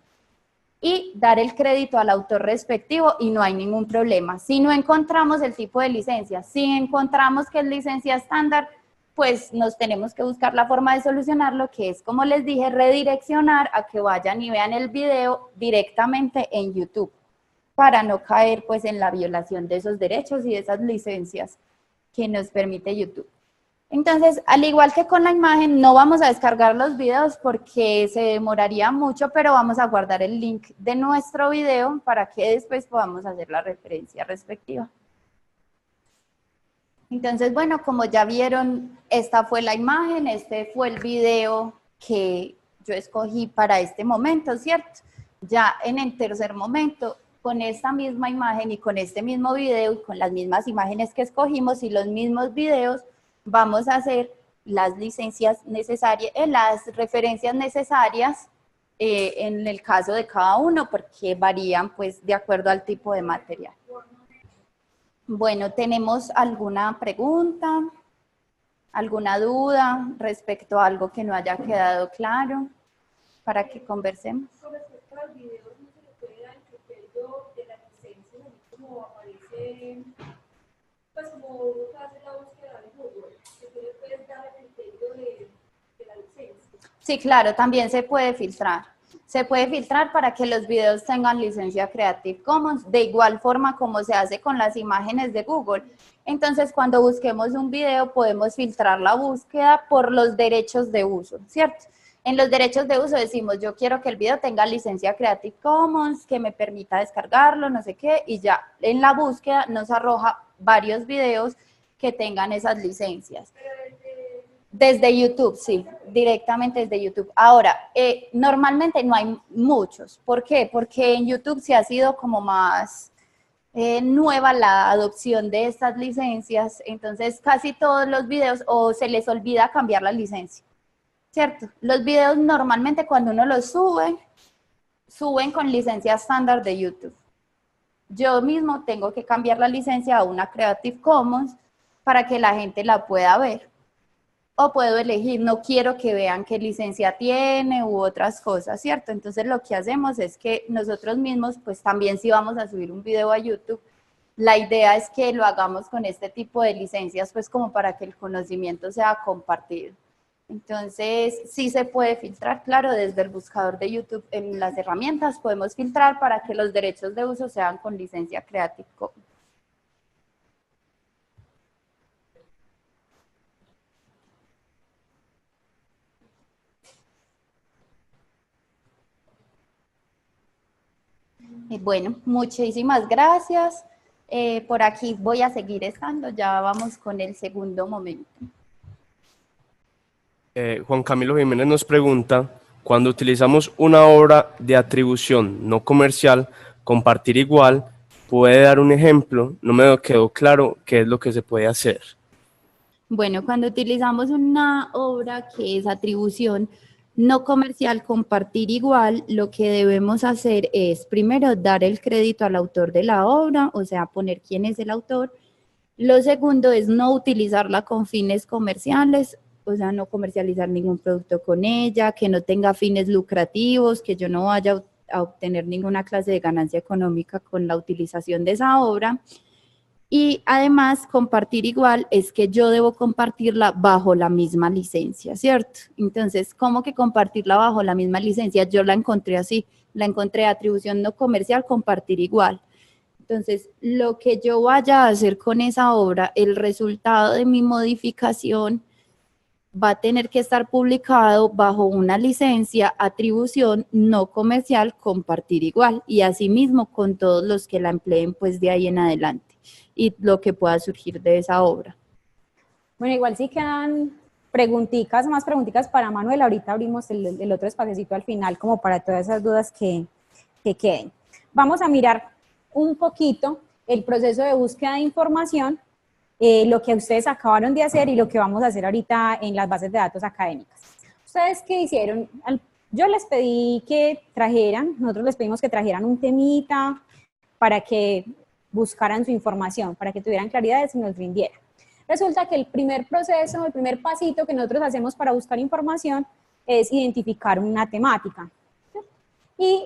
y dar el crédito al autor respectivo y no hay ningún problema. Si no encontramos el tipo de licencia, si encontramos que es licencia estándar, pues nos tenemos que buscar la forma de solucionarlo, que es, como les dije, redireccionar a que vayan y vean el video directamente en YouTube, para no caer pues en la violación de esos derechos y de esas licencias que nos permite YouTube. Entonces, al igual que con la imagen, no vamos a descargar los videos porque se demoraría mucho, pero vamos a guardar el link de nuestro video para que después podamos hacer la referencia respectiva. Entonces, bueno, como ya vieron, esta fue la imagen, este fue el video que yo escogí para este momento, ¿cierto? Ya en el tercer momento, con esta misma imagen y con este mismo video y con las mismas imágenes que escogimos y los mismos videos, vamos a hacer las licencias necesarias, las referencias necesarias en el caso de cada uno, porque varían pues de acuerdo al tipo de material. Bueno, ¿tenemos alguna pregunta, alguna duda respecto a algo que no haya quedado claro para que conversemos? Con respecto al video, ¿no se le puede dar el criterio de la licencia, como aparece, pues como uno hace la búsqueda de Google, que tú le puedes dar el criterio de la licencia? Sí, claro, también se puede filtrar. Se puede filtrar para que los videos tengan licencia Creative Commons, de igual forma como se hace con las imágenes de Google. Entonces, cuando busquemos un video, podemos filtrar la búsqueda por los derechos de uso, ¿cierto? En los derechos de uso decimos, yo quiero que el video tenga licencia Creative Commons, que me permita descargarlo, no sé qué, y ya en la búsqueda nos arroja varios videos que tengan esas licencias. Desde YouTube, sí, directamente desde YouTube. Ahora, normalmente no hay muchos. ¿Por qué? Porque en YouTube sí ha sido como más nueva la adopción de estas licencias, entonces casi todos los videos o se les olvida cambiar la licencia, ¿cierto? Los videos normalmente cuando uno los sube, suben con licencia estándar de YouTube. Yo mismo tengo que cambiar la licencia a una Creative Commons para que la gente la pueda ver. O puedo elegir, no quiero que vean qué licencia tiene u otras cosas, ¿cierto? Entonces lo que hacemos es que nosotros mismos, pues también si vamos a subir un video a YouTube, la idea es que lo hagamos con este tipo de licencias, pues como para que el conocimiento sea compartido. Entonces sí se puede filtrar, claro, desde el buscador de YouTube en las herramientas podemos filtrar para que los derechos de uso sean con licencia Creative Commons. Bueno, muchísimas gracias. Por aquí voy a seguir estando, ya vamos con el segundo momento. Juan Camilo Jiménez nos pregunta, cuando utilizamos una obra de atribución no comercial, compartir igual, ¿puede dar un ejemplo? No me quedó claro qué es lo que se puede hacer. Bueno, cuando utilizamos una obra que es atribución no comercial, compartir igual, lo que debemos hacer es primero dar el crédito al autor de la obra, o sea, poner quién es el autor. Lo segundo es no utilizarla con fines comerciales, o sea, no comercializar ningún producto con ella, que no tenga fines lucrativos, que yo no vaya a obtener ninguna clase de ganancia económica con la utilización de esa obra. Y además, compartir igual es que yo debo compartirla bajo la misma licencia, ¿cierto? Entonces, ¿cómo que compartirla bajo la misma licencia? Yo la encontré así, la encontré atribución no comercial, compartir igual. Entonces, lo que yo vaya a hacer con esa obra, el resultado de mi modificación va a tener que estar publicado bajo una licencia, atribución no comercial, compartir igual. Y asimismo con todos los que la empleen pues de ahí en adelante y lo que pueda surgir de esa obra. Bueno, igual sí quedan preguntitas, más preguntitas para Manuel. Ahorita abrimos el otro espaciocito al final como para todas esas dudas que queden. Vamos a mirar un poquito el proceso de búsqueda de información lo que ustedes acabaron de hacer y lo que vamos a hacer ahorita en las bases de datos académicas. ¿Ustedes qué hicieron? Yo les pedí que trajeran, nosotros les pedimos que trajeran un temita para que buscaran su información, para que tuvieran claridad y nos rindieran. Resulta que el primer proceso, el primer pasito que nosotros hacemos para buscar información es identificar una temática. Y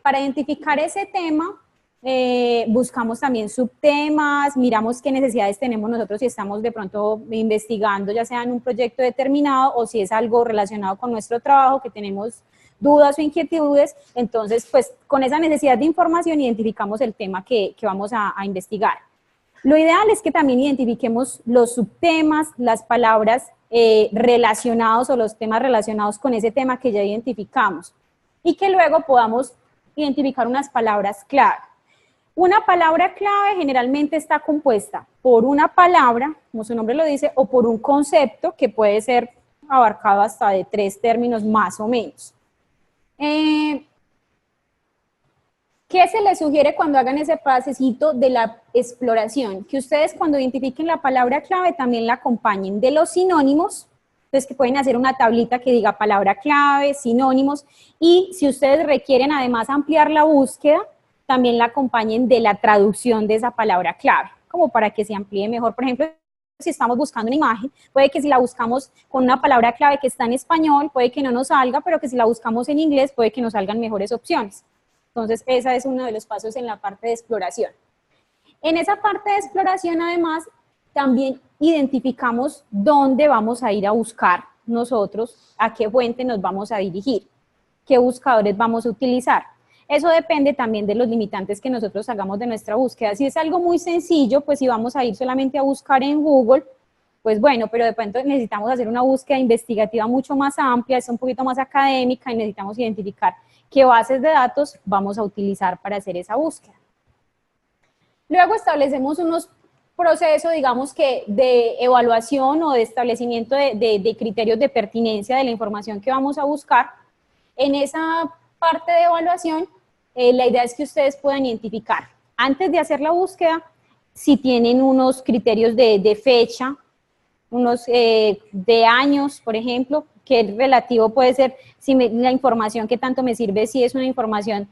para identificar ese tema, buscamos también subtemas, miramos qué necesidades tenemos nosotros si estamos de pronto investigando, ya sea en un proyecto determinado o si es algo relacionado con nuestro trabajo, que tenemos dudas o inquietudes. Entonces, pues con esa necesidad de información identificamos el tema que vamos a investigar. Lo ideal es que también identifiquemos los subtemas, las palabras relacionados o los temas relacionados con ese tema que ya identificamos y que luego podamos identificar unas palabras clave. Una palabra clave generalmente está compuesta por una palabra, como su nombre lo dice, o por un concepto que puede ser abarcado hasta de 3 términos más o menos. ¿Qué se les sugiere cuando hagan ese pasecito de la exploración? Que ustedes cuando identifiquen la palabra clave también la acompañen de los sinónimos. Entonces que pueden hacer una tablita que diga palabra clave, sinónimos, y si ustedes requieren además ampliar la búsqueda, también la acompañen de la traducción de esa palabra clave, como para que se amplíe mejor. Por ejemplo, si estamos buscando una imagen, puede que si la buscamos con una palabra clave que está en español, puede que no nos salga, pero que si la buscamos en inglés, puede que nos salgan mejores opciones. Entonces, ese es uno de los pasos en la parte de exploración. En esa parte de exploración, además, también identificamos dónde vamos a ir a buscar nosotros, a qué fuente nos vamos a dirigir, qué buscadores vamos a utilizar. Eso depende también de los limitantes que nosotros hagamos de nuestra búsqueda. Si es algo muy sencillo, pues si vamos a ir solamente a buscar en Google, pues bueno, pero de pronto necesitamos hacer una búsqueda investigativa mucho más amplia, es un poquito más académica y necesitamos identificar qué bases de datos vamos a utilizar para hacer esa búsqueda. Luego establecemos unos procesos, digamos que de evaluación o de establecimiento de criterios de pertinencia de la información que vamos a buscar. En esa parte de evaluación, la idea es que ustedes puedan identificar, antes de hacer la búsqueda, si tienen unos criterios de fecha, unos de años, por ejemplo, que el relativo puede ser si la información que tanto me sirve, si es una información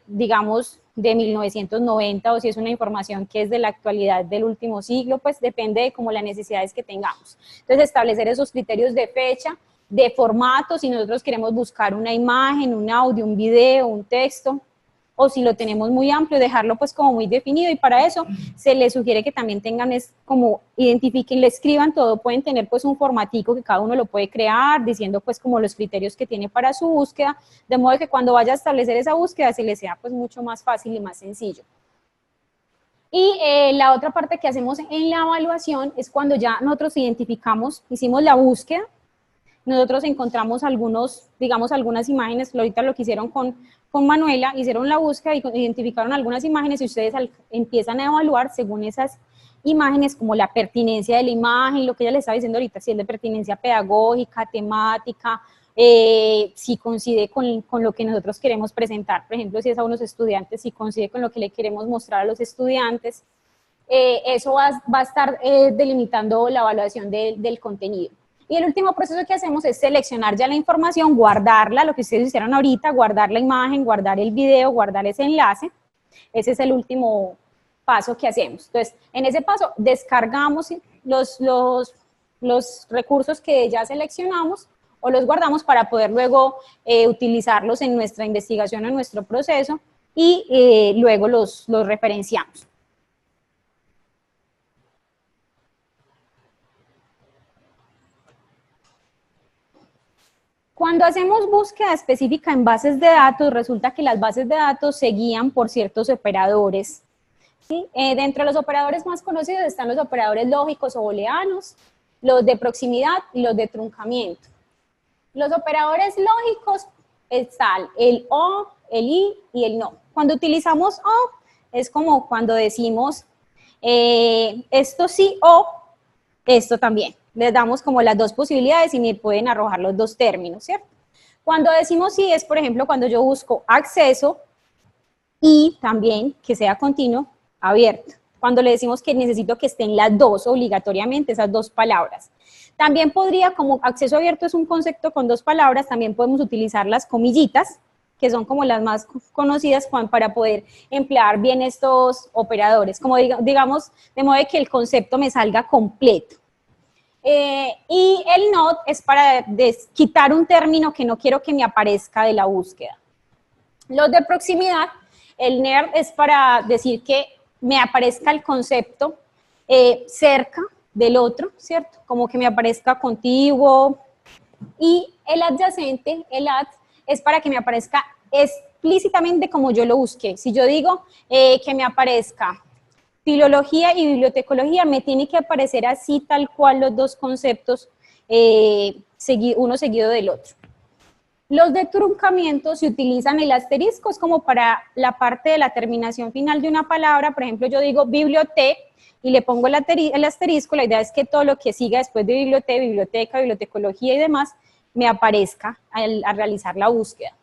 digamos, de 1990 o si es una información que es de la actualidad del último siglo, pues depende de como las necesidades que tengamos. Entonces, establecer esos criterios de fecha, de formato, si nosotros queremos buscar una imagen, un audio, un video, un texto, o si lo tenemos muy amplio, dejarlo pues como muy definido, y para eso se les sugiere que también tengan como identifiquen, le escriban todo, pueden tener pues un formatico que cada uno lo puede crear, diciendo pues como los criterios que tiene para su búsqueda, de modo que cuando vaya a establecer esa búsqueda se les sea pues mucho más fácil y más sencillo. Y la otra parte que hacemos en la evaluación es cuando ya nosotros identificamos, hicimos la búsqueda, nosotros encontramos digamos, algunas imágenes, ahorita lo que hicieron con Manuela, hicieron la búsqueda y identificaron algunas imágenes y ustedes empiezan a evaluar según esas imágenes como la pertinencia de la imagen, lo que ella les estaba diciendo ahorita, si es de pertinencia pedagógica, temática, si coincide con lo que nosotros queremos presentar, por ejemplo, si es a unos estudiantes, si coincide con lo que le queremos mostrar a los estudiantes, eso va a estar delimitando la evaluación del contenido. Y el último proceso que hacemos es seleccionar ya la información, guardarla, lo que ustedes hicieron ahorita, guardar la imagen, guardar el video, guardar ese enlace. Ese es el último paso que hacemos. Entonces, en ese paso descargamos los recursos que ya seleccionamos o los guardamos para poder luego utilizarlos en nuestra investigación, en nuestro proceso, y luego los referenciamos. Cuando hacemos búsqueda específica en bases de datos, resulta que las bases de datos se guían por ciertos operadores, ¿sí? Dentro de los operadores más conocidos están los operadores lógicos o booleanos, los de proximidad y los de truncamiento. Los operadores lógicos están el o, el y y el no. Cuando utilizamos o, es como cuando decimos esto sí o esto también. Les damos como las dos posibilidades y me pueden arrojar los dos términos, ¿cierto? Cuando decimos sí es, por ejemplo, cuando yo busco acceso y también que sea continuo, abierto. cuando le decimos que necesito que estén las dos obligatoriamente, esas dos palabras. También podría, como acceso abierto es un concepto con dos palabras, también podemos utilizar las comillitas, que son como las más conocidas para poder emplear bien estos operadores, como digamos, de modo de que el concepto me salga completo. Y el not es para quitar un término que no quiero que me aparezca de la búsqueda. Los de proximidad, el near es para decir que me aparezca el concepto cerca del otro, ¿cierto? Como que me aparezca contiguo. Y el adyacente, el ad, es para que me aparezca explícitamente como yo lo busqué. Si yo digo que me aparezca filología y bibliotecología, me tiene que aparecer así tal cual los dos conceptos, uno seguido del otro. Los de truncamiento se utilizan el asterisco, es como para la parte de la terminación final de una palabra. Por ejemplo, yo digo biblioteca y le pongo el asterisco, la idea es que todo lo que siga después de biblioteca, bibliotecología y demás, me aparezca al realizar la búsqueda.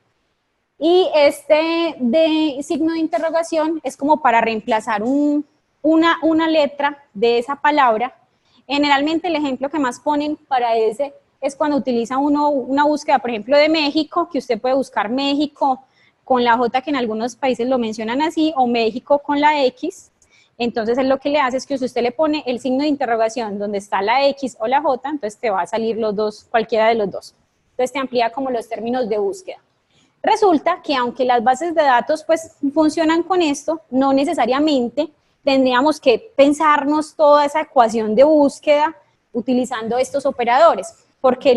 Y este de signo de interrogación es como para reemplazar una letra de esa palabra. Generalmente el ejemplo que más ponen para ese es cuando utiliza uno una búsqueda, por ejemplo, de México, que usted puede buscar México con la J, que en algunos países lo mencionan así, o México con la X. Entonces, él lo que le hace es que si usted le pone el signo de interrogación donde está la X o la J, entonces te va a salir los dos, cualquiera de los dos. Entonces, te amplía como los términos de búsqueda. Resulta que aunque las bases de datos pues funcionan con esto, no necesariamente tendríamos que pensarnos toda esa ecuación de búsqueda utilizando estos operadores, porque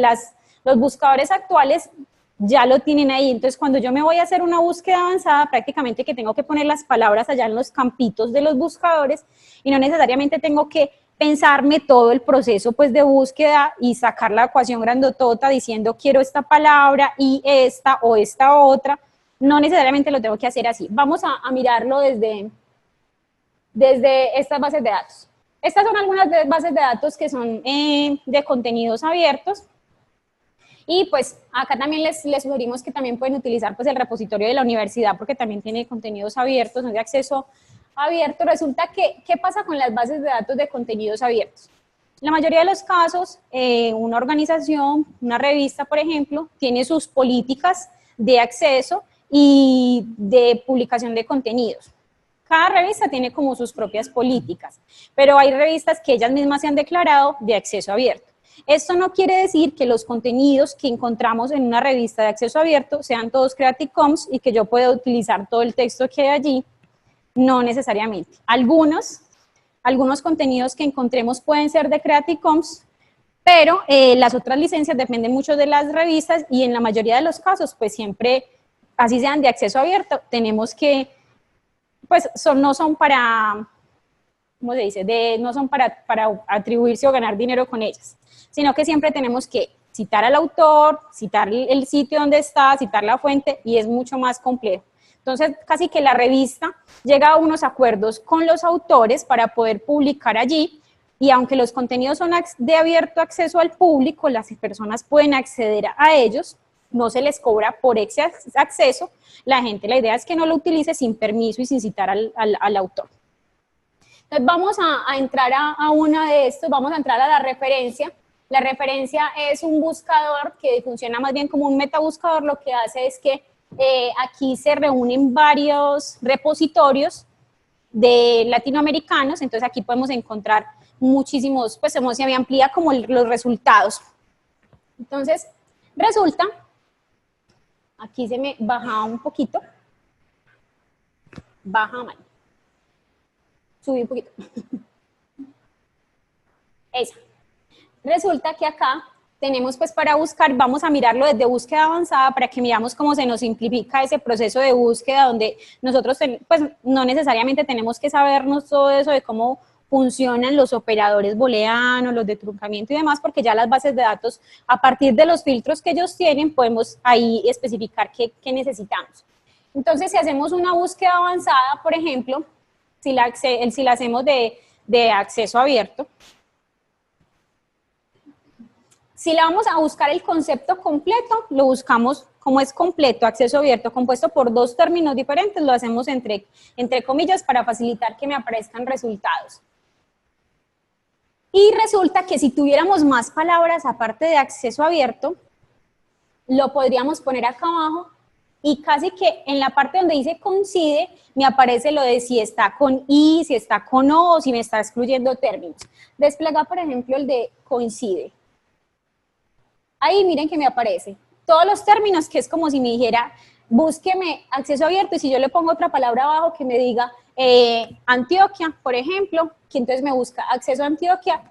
los buscadores actuales ya lo tienen ahí. Entonces, cuando yo me voy a hacer una búsqueda avanzada, prácticamente que tengo que poner las palabras allá en los campitos de los buscadores y no necesariamente tengo que pensarme todo el proceso pues de búsqueda y sacar la ecuación grandotota diciendo quiero esta palabra y esta o esta otra. No necesariamente lo tengo que hacer así. Vamos a mirarlo desde estas bases de datos. Estas son algunas bases de datos que son de contenidos abiertos. Y pues acá también les sugerimos que también pueden utilizar pues el repositorio de la universidad porque también tiene contenidos abiertos, son de acceso abierto. Resulta que, ¿qué pasa con las bases de datos de contenidos abiertos? En la mayoría de los casos, una organización, una revista, por ejemplo, tiene sus políticas de acceso y de publicación de contenidos. Cada revista tiene como sus propias políticas, pero hay revistas que ellas mismas se han declarado de acceso abierto. Esto no quiere decir que los contenidos que encontramos en una revista de acceso abierto sean todos Creative Commons y que yo pueda utilizar todo el texto que hay allí. No necesariamente. Algunos contenidos que encontremos pueden ser de Creative Commons, pero las otras licencias dependen mucho de las revistas y en la mayoría de los casos, pues siempre, así sean de acceso abierto, tenemos que, pues no son para, ¿cómo se dice? No son para atribuirse o ganar dinero con ellas, sino que siempre tenemos que citar al autor, citar el sitio donde está, citar la fuente y es mucho más complejo. Entonces, casi que la revista llega a unos acuerdos con los autores para poder publicar allí y aunque los contenidos son de abierto acceso al público, las personas pueden acceder a ellos, no se les cobra por ese acceso, la idea es que no lo utilice sin permiso y sin citar al autor. Entonces, vamos a entrar a una de estos, vamos a entrar a la referencia. La referencia es un buscador que funciona más bien como un metabuscador, lo que hace es que aquí se reúnen varios repositorios de latinoamericanos, entonces aquí podemos encontrar muchísimos, pues se amplía como los resultados. Entonces, resulta, aquí se me baja un poquito, baja mal, subí un poquito, esa. Resulta que acá tenemos pues para buscar, vamos a mirarlo desde búsqueda avanzada para que miramos cómo se nos simplifica ese proceso de búsqueda donde nosotros pues no necesariamente tenemos que sabernos todo eso de cómo funcionan los operadores booleanos, los de truncamiento y demás, porque ya las bases de datos, a partir de los filtros que ellos tienen, podemos ahí especificar qué necesitamos. Entonces, si hacemos una búsqueda avanzada, por ejemplo, si la hacemos de acceso abierto, si le vamos a buscar el concepto completo, lo buscamos como es completo, acceso abierto, compuesto por dos términos diferentes, lo hacemos entre comillas para facilitar que me aparezcan resultados. Y resulta que si tuviéramos más palabras aparte de acceso abierto, lo podríamos poner acá abajo y casi que en la parte donde dice coincide, me aparece lo de si está con I, si está con O, o si me está excluyendo términos. Desplega, por ejemplo, el de coincide. Ahí miren que me aparece todos los términos, que es como si me dijera, búsqueme acceso abierto, y si yo le pongo otra palabra abajo que me diga Antioquia, por ejemplo, que entonces me busca acceso a Antioquia,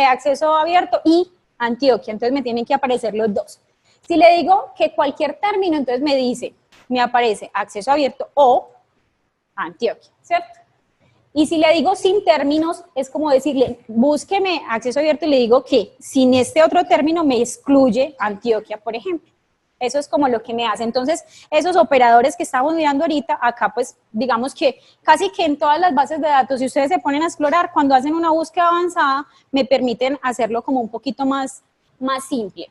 acceso abierto y Antioquia, entonces me tienen que aparecer los dos. Si le digo que cualquier término, entonces me aparece acceso abierto o Antioquia, ¿cierto? Y si le digo sin términos, es como decirle, búsqueme acceso abierto y le digo que sin este otro término me excluye Antioquia, por ejemplo. Eso es como lo que me hace. Entonces, esos operadores que estamos mirando ahorita, acá pues digamos que casi que en todas las bases de datos, si ustedes se ponen a explorar, cuando hacen una búsqueda avanzada, me permiten hacerlo como un poquito más simple.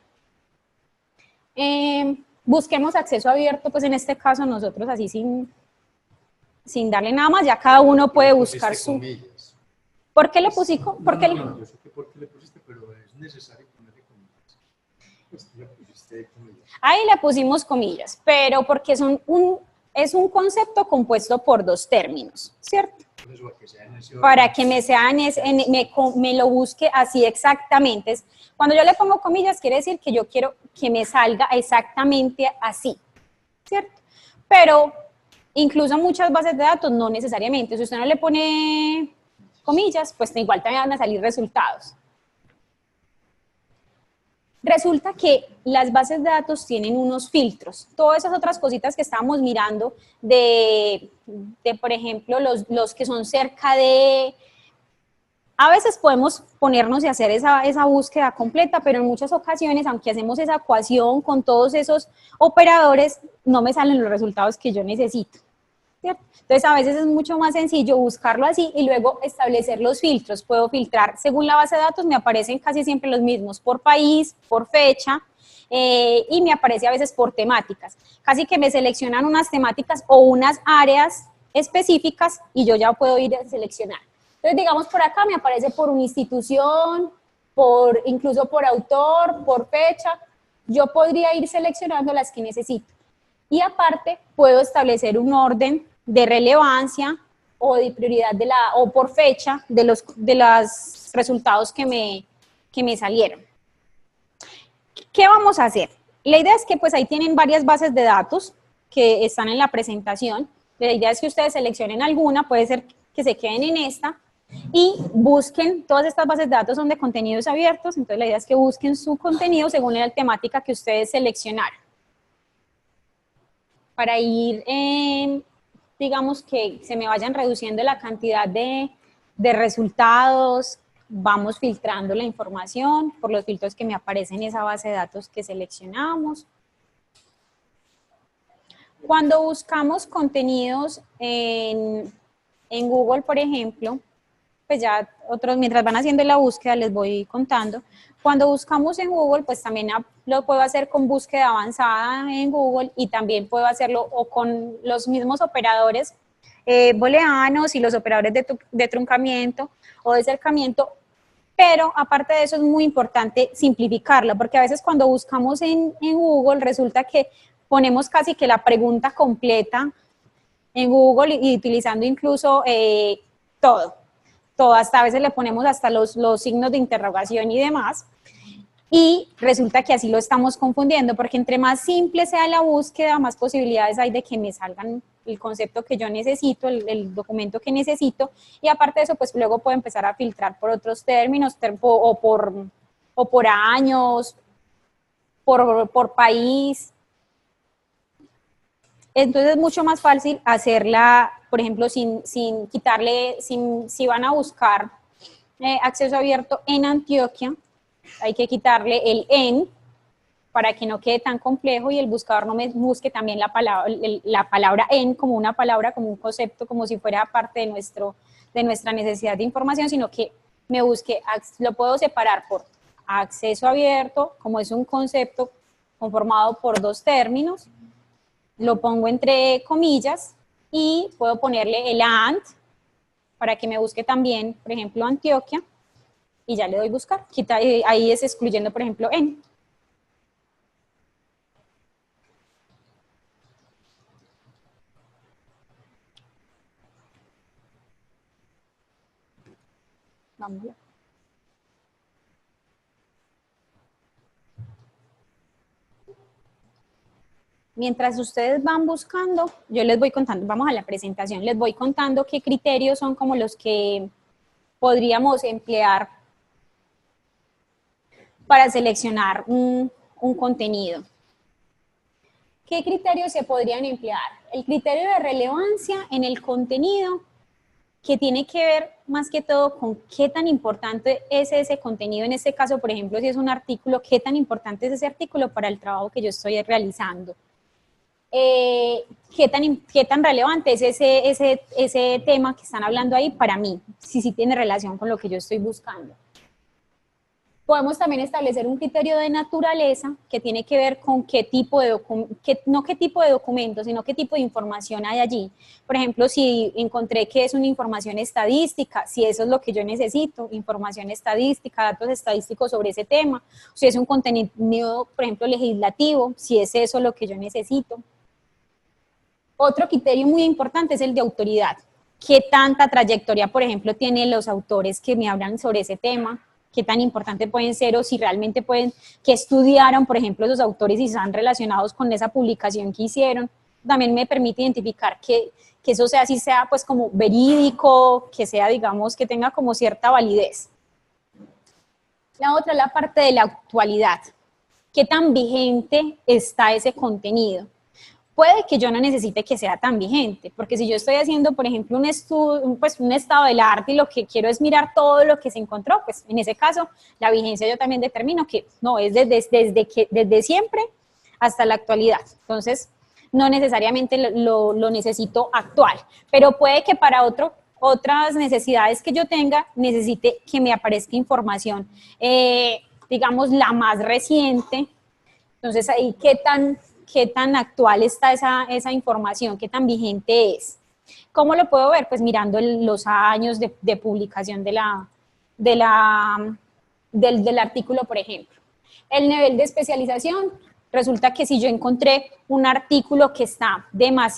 Busquemos acceso abierto, pues en este caso nosotros así sin darle nada más, ya cada uno puede buscar su... Comillas. ¿Por qué le pusiste? No, yo sé que por qué le pusiste, pero es necesario ponerle comillas. Pues le pusiste comillas. Ahí le pusimos comillas, pero porque es un concepto compuesto por dos términos, ¿cierto? Por eso, que sea en ese orden. Para que me lo busque así exactamente. Cuando yo le pongo comillas, quiere decir que yo quiero que me salga exactamente así, ¿cierto? Pero incluso muchas bases de datos no necesariamente. Si usted no le pone comillas, pues igual también van a salir resultados. Resulta que las bases de datos tienen unos filtros. Todas esas otras cositas que estábamos mirando de por ejemplo, los que son cerca de... A veces podemos ponernos y hacer esa búsqueda completa, pero en muchas ocasiones, aunque hacemos esa ecuación con todos esos operadores, no me salen los resultados que yo necesito, ¿cierto? Entonces, a veces es mucho más sencillo buscarlo así y luego establecer los filtros. Puedo filtrar según la base de datos, me aparecen casi siempre los mismos, por país, por fecha, y me aparece a veces por temáticas. Casi que me seleccionan unas temáticas o unas áreas específicas y yo ya puedo ir a seleccionar. Entonces, digamos, por acá me aparece por una institución, incluso por autor, por fecha. Yo podría ir seleccionando las que necesito. Y aparte, puedo establecer un orden de relevancia o de prioridad o por fecha de los resultados que me salieron. ¿Qué vamos a hacer? La idea es que pues ahí tienen varias bases de datos que están en la presentación. La idea es que ustedes seleccionen alguna, puede ser que se queden en esta, y busquen, todas estas bases de datos son de contenidos abiertos, entonces la idea es que busquen su contenido según la temática que ustedes seleccionaron. Para ir, digamos que se me vayan reduciendo la cantidad de resultados, vamos filtrando la información por los filtros que me aparecen en esa base de datos que seleccionamos. Cuando buscamos contenidos en Google, por ejemplo, pues ya otros, mientras van haciendo la búsqueda, les voy contando. Cuando buscamos en Google, pues también lo puedo hacer con búsqueda avanzada en Google y también puedo hacerlo o con los mismos operadores booleanos y los operadores de truncamiento o de cercamiento, pero aparte de eso es muy importante simplificarlo, porque a veces cuando buscamos en Google resulta que ponemos casi que la pregunta completa en Google y utilizando incluso todo, hasta a veces le ponemos hasta los signos de interrogación y demás, y resulta que así lo estamos confundiendo, porque entre más simple sea la búsqueda, más posibilidades hay de que me salgan el concepto que yo necesito, el documento que necesito, y aparte de eso, pues luego puedo empezar a filtrar por otros términos, o por años, por país. Entonces es mucho más fácil hacerla, por ejemplo, sin quitarle, si van a buscar acceso abierto en Antioquia, hay que quitarle el en para que no quede tan complejo y el buscador no me busque también la palabra en como una palabra, como un concepto, como si fuera parte de nuestra necesidad de información, sino que me busque, lo puedo separar por acceso abierto, como es un concepto conformado por dos términos, lo pongo entre comillas y puedo ponerle el AND para que me busque también, por ejemplo, Antioquia, y ya le doy buscar. Ahí es excluyendo, por ejemplo, en. Vamos. Mientras ustedes van buscando, yo les voy contando, vamos a la presentación, les voy contando qué criterios son como los que podríamos emplear para seleccionar un contenido. ¿Qué criterios se podrían emplear? El criterio de relevancia en el contenido, que tiene que ver más que todo con qué tan importante es ese contenido. En este caso, por ejemplo, si es un artículo, qué tan importante es ese artículo para el trabajo que yo estoy realizando. ¿Qué tan relevante es ese tema que están hablando ahí para mí? Si sí tiene relación con lo que yo estoy buscando. Podemos también establecer un criterio de naturaleza que tiene que ver con qué tipo de no qué tipo de documento, sino qué tipo de información hay allí. Por ejemplo, si encontré que es una información estadística, si eso es lo que yo necesito, información estadística, datos estadísticos sobre ese tema, si es un contenido, por ejemplo, legislativo, si es eso lo que yo necesito. Otro criterio muy importante es el de autoridad. ¿Qué tanta trayectoria, por ejemplo, tienen los autores que me hablan sobre ese tema? ¿Qué tan importante pueden ser o si realmente pueden, que estudiaron, por ejemplo, esos autores y están relacionados con esa publicación que hicieron? También me permite identificar que eso sea, así sea pues como verídico, que sea, digamos, que tenga como cierta validez. La otra es la parte de la actualidad. ¿Qué tan vigente está ese contenido? Puede que yo no necesite que sea tan vigente, porque si yo estoy haciendo, por ejemplo, un estudio, pues un estado del arte y lo que quiero es mirar todo lo que se encontró, pues en ese caso la vigencia yo también determino que no, es desde siempre hasta la actualidad. Entonces, no necesariamente lo necesito actual, pero puede que para otras necesidades que yo tenga, necesite que me aparezca información, digamos, la más reciente. Entonces, ahí, ¿qué tan actual está esa información? ¿Qué tan vigente es? ¿Cómo lo puedo ver? Pues mirando los años de publicación del artículo, por ejemplo. El nivel de especialización, resulta que si yo encontré un artículo que está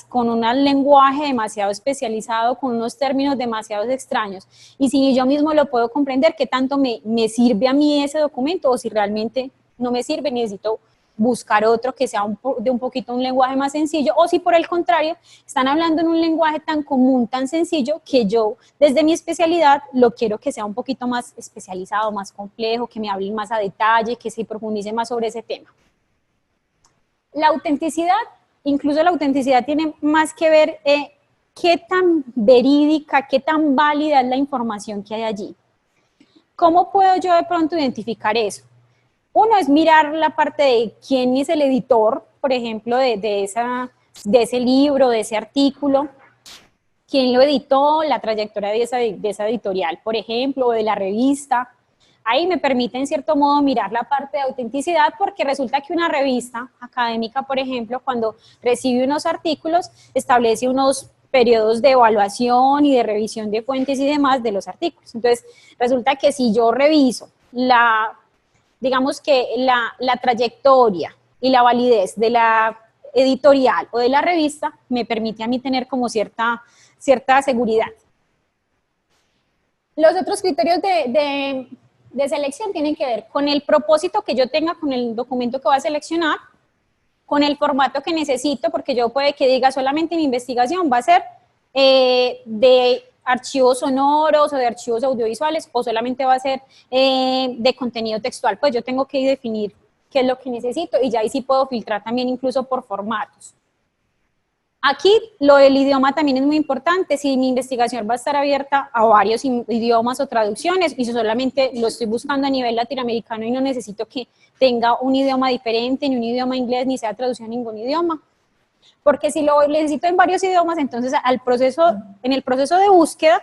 con un lenguaje demasiado especializado, con unos términos demasiado extraños, y si yo mismo lo puedo comprender, ¿qué tanto me sirve a mí ese documento? O si realmente no me sirve, necesito buscar otro que sea de un poquito un lenguaje más sencillo, o si por el contrario están hablando en un lenguaje tan común, tan sencillo, que yo desde mi especialidad lo quiero que sea un poquito más especializado, más complejo, que me hablen más a detalle, que se profundice más sobre ese tema. La autenticidad, incluso la autenticidad tiene más que ver qué tan verídica, qué tan válida es la información que hay allí. ¿Cómo puedo yo de pronto identificar eso? Uno es mirar la parte de quién es el editor, por ejemplo, de ese libro, de ese artículo, quién lo editó, la trayectoria de esa editorial, por ejemplo, o de la revista. Ahí me permite, en cierto modo, mirar la parte de autenticidad, porque resulta que una revista académica, por ejemplo, cuando recibe unos artículos, establece unos periodos de evaluación y de revisión de fuentes y demás de los artículos. Entonces, resulta que si yo reviso digamos que la trayectoria y la validez de la editorial o de la revista me permite a mí tener como cierta seguridad. Los otros criterios de selección tienen que ver con el propósito que yo tenga con el documento que voy a seleccionar, con el formato que necesito, porque yo puede que diga solamente mi investigación va a ser de archivos sonoros o de archivos audiovisuales, o solamente va a ser de contenido textual. Pues yo tengo que definir qué es lo que necesito y ya ahí sí puedo filtrar también incluso por formatos. Aquí lo del idioma también es muy importante. Si mi investigación va a estar abierta a varios idiomas o traducciones y si solamente lo estoy buscando a nivel latinoamericano y no necesito que tenga un idioma diferente, ni un idioma inglés, ni sea traducido a ningún idioma. Porque si lo necesito en varios idiomas, entonces en el proceso de búsqueda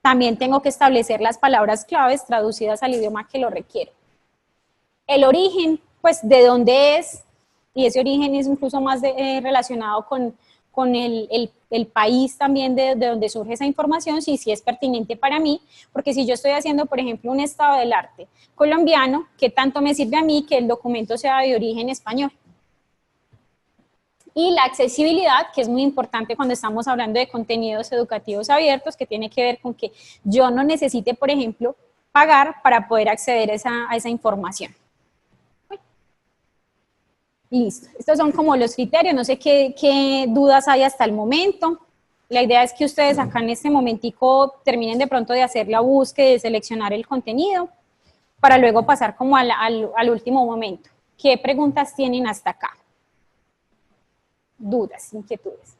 también tengo que establecer las palabras claves traducidas al idioma que lo requiere. El origen, pues de dónde es y ese origen es incluso más relacionado con el país también de donde surge esa información, si es pertinente para mí, porque si yo estoy haciendo, por ejemplo, un estado del arte colombiano, ¿qué tanto me sirve a mí que el documento sea de origen español? Y la accesibilidad, que es muy importante cuando estamos hablando de contenidos educativos abiertos, que tiene que ver con que yo no necesite, por ejemplo, pagar para poder acceder a esa información. Listo, estos son como los criterios, no sé qué dudas hay hasta el momento. La idea es que ustedes acá en este momentico terminen de pronto de hacer la búsqueda, de seleccionar el contenido, para luego pasar como al último momento. ¿Qué preguntas tienen hasta acá? Dudas, inquietudes.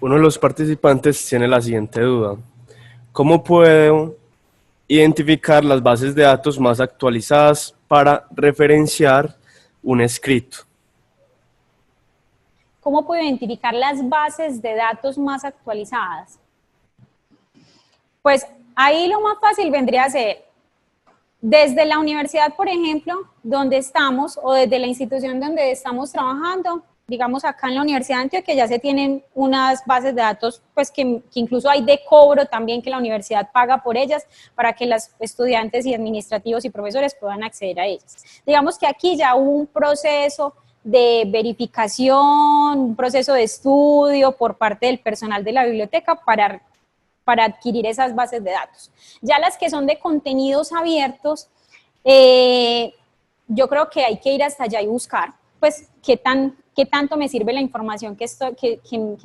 Uno de los participantes tiene la siguiente duda. ¿Cómo puedo identificar las bases de datos más actualizadas para referenciar un escrito? ¿Cómo puedo identificar las bases de datos más actualizadas? Pues ahí lo más fácil vendría a ser, desde la universidad, por ejemplo, donde estamos, o desde la institución donde estamos trabajando, digamos acá en la Universidad de Antioquia ya se tienen unas bases de datos, pues que incluso hay de cobro también, que la universidad paga por ellas, para que los estudiantes y administrativos y profesores puedan acceder a ellas. Digamos que aquí ya hubo un proceso de verificación, un proceso de estudio por parte del personal de la biblioteca para adquirir esas bases de datos. Ya las que son de contenidos abiertos, yo creo que hay que ir hasta allá y buscar, pues, qué tanto me sirve la información que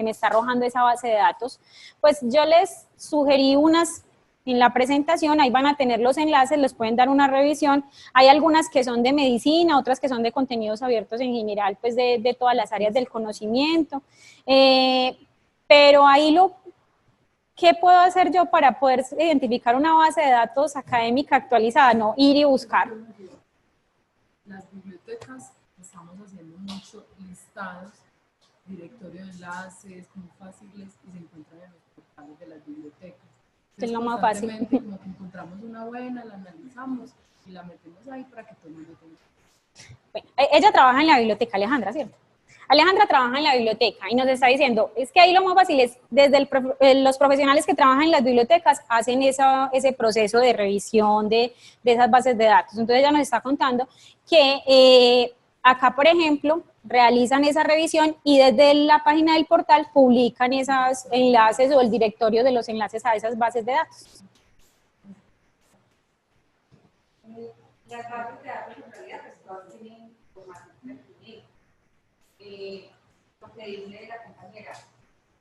me está arrojando esa base de datos. Pues yo les sugerí unas en la presentación, ahí van a tener los enlaces, les pueden dar una revisión. Hay algunas que son de medicina, otras que son de contenidos abiertos en general, pues de todas las áreas del conocimiento. Pero ahí ¿qué puedo hacer yo para poder identificar una base de datos académica actualizada? No, ir y buscar. Las bibliotecas estamos haciendo muchos listados, directorio de enlaces, muy fáciles, y se encuentran en los portales de las bibliotecas. Es lo más fácil. Como que encontramos una buena, la analizamos y la metemos ahí para que todo el mundo tenga. Bueno, ella trabaja en la biblioteca, Alejandra, ¿cierto? Alejandra trabaja en la biblioteca y nos está diciendo, es que ahí lo más fácil es, desde los profesionales que trabajan en las bibliotecas hacen ese proceso de revisión de esas bases de datos. Entonces ella nos está contando que acá, por ejemplo, realizan esa revisión y desde la página del portal publican esos enlaces o el directorio de los enlaces a esas bases de datos. Las bases de datos en realidad pues, todas tienen formatos definidos. Lo que dice la compañera,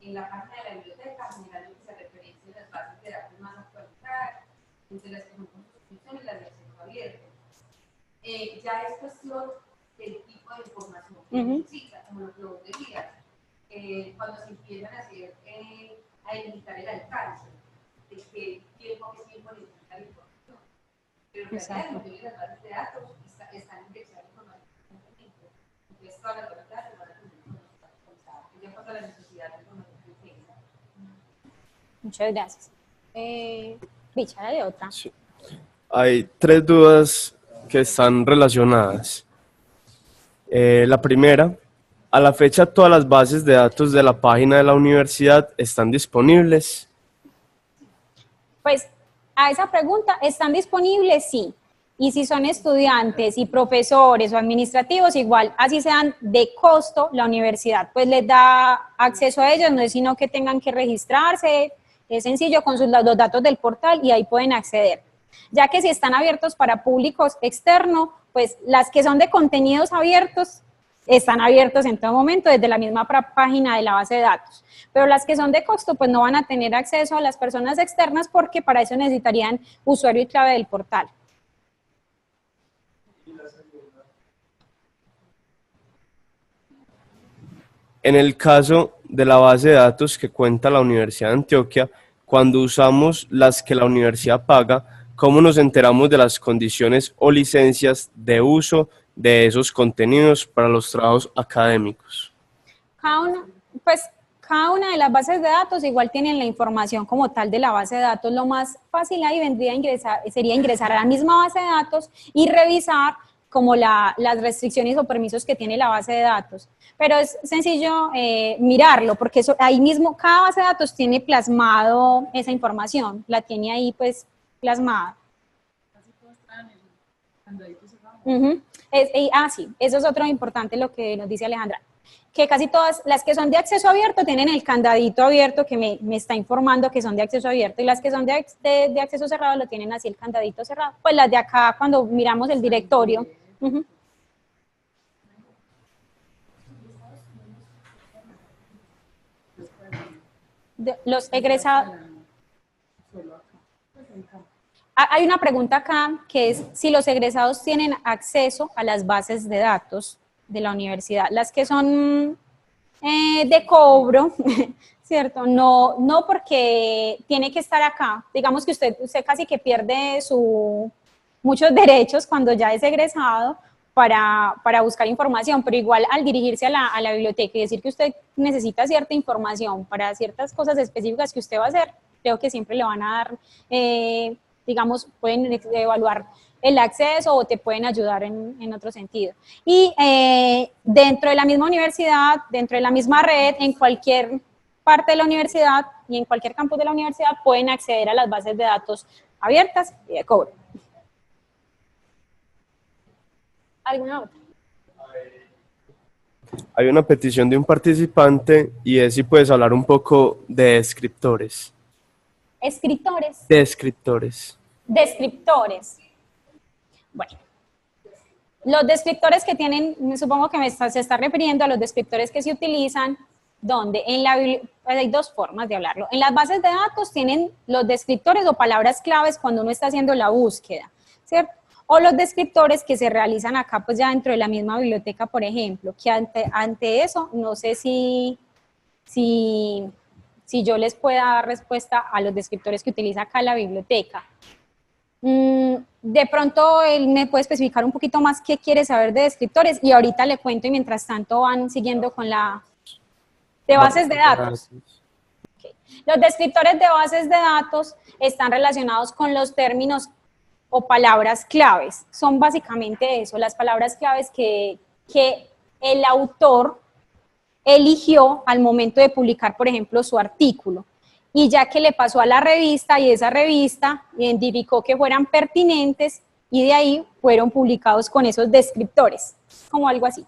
en la página de la biblioteca generalmente se referencian las bases de datos más actualizadas, entre las que son con suscripción y las de acceso abierto. Ya es cuestión del tipo de información que necesita, como lo que vos decías, cuando se empiezan a hacer, a delimitar el alcance, de qué tiempo necesita la información. Pero en realidad, la mayoría de las bases de datos están indexadas información. Entonces, todas las bases de datos van a tener información actualizada. Ya pasa la necesidad de información que tenga. Muchas gracias. Richard, ¿hay otra? Sí. Hay tres dudas que están relacionadas. La primera, a la fecha todas las bases de datos de la página de la universidad están disponibles. Pues a esa pregunta, ¿están disponibles? Sí. Y si son estudiantes y profesores o administrativos, igual, así sean de costo, la universidad pues les da acceso a ellos, no es sino que tengan que registrarse, es sencillo, con los datos del portal y ahí pueden acceder. Ya que si están abiertos para públicos externos, pues las que son de contenidos abiertos están abiertos en todo momento desde la misma página de la base de datos. Pero las que son de costo, pues no van a tener acceso a las personas externas porque para eso necesitarían usuario y clave del portal. En el caso de la base de datos que cuenta la Universidad de Antioquia, cuando usamos las que la universidad paga, ¿cómo nos enteramos de las condiciones o licencias de uso cada una de las bases de datos igual tienen la información como tal de la base de datos. Lo más fácil ahí sería ingresar a la misma base de datos y revisar como las restricciones o permisos que tiene la base de datos. Pero es sencillo mirarlo, porque ahí mismo cada base de datos tiene plasmado esa información, la tiene ahí pues plasmada. Casi todos traen el candadito cerrado. Sí, eso es otro importante lo que nos dice Alejandra, que casi todas las que son de acceso abierto tienen el candadito abierto que me está informando que son de acceso abierto, y las que son de acceso cerrado lo tienen así el candadito cerrado. Pues las de acá, cuando miramos el directorio, los egresados. Hay una pregunta acá que es si los egresados tienen acceso a las bases de datos de la universidad. Las que son de cobro, ¿cierto? No porque tiene que estar acá. Digamos que usted casi que pierde muchos derechos cuando ya es egresado para buscar información, pero igual al dirigirse a la biblioteca y decir que usted necesita cierta información para ciertas cosas específicas que usted va a hacer, creo que siempre le van a dar, digamos, pueden evaluar el acceso o te pueden ayudar en otro sentido. Y dentro de la misma universidad, dentro de la misma red, en cualquier parte de la universidad y en cualquier campus de la universidad pueden acceder a las bases de datos abiertas y de cobro. ¿Alguna otra? Hay una petición de un participante y es si puedes hablar un poco de descriptores. ¿Escritores? Descriptores. Descriptores. Bueno, los descriptores que tienen, supongo que se está refiriendo a los descriptores que se utilizan, donde hay dos formas de hablarlo. En las bases de datos tienen los descriptores o palabras claves cuando uno está haciendo la búsqueda, ¿cierto? O los descriptores que se realizan acá, pues ya dentro de la misma biblioteca, por ejemplo, que ante eso, no sé si yo les pueda dar respuesta a los descriptores que utiliza acá la biblioteca. De pronto él me puede especificar un poquito más qué quiere saber de descriptores y ahorita le cuento y mientras tanto van siguiendo con la de bases de datos. Okay. Los descriptores de bases de datos están relacionados con los términos o palabras claves. Son básicamente eso, las palabras claves que el autor eligió al momento de publicar, por ejemplo, su artículo. Y ya que le pasó a la revista y esa revista identificó que fueran pertinentes y de ahí fueron publicados con esos descriptores, como algo así.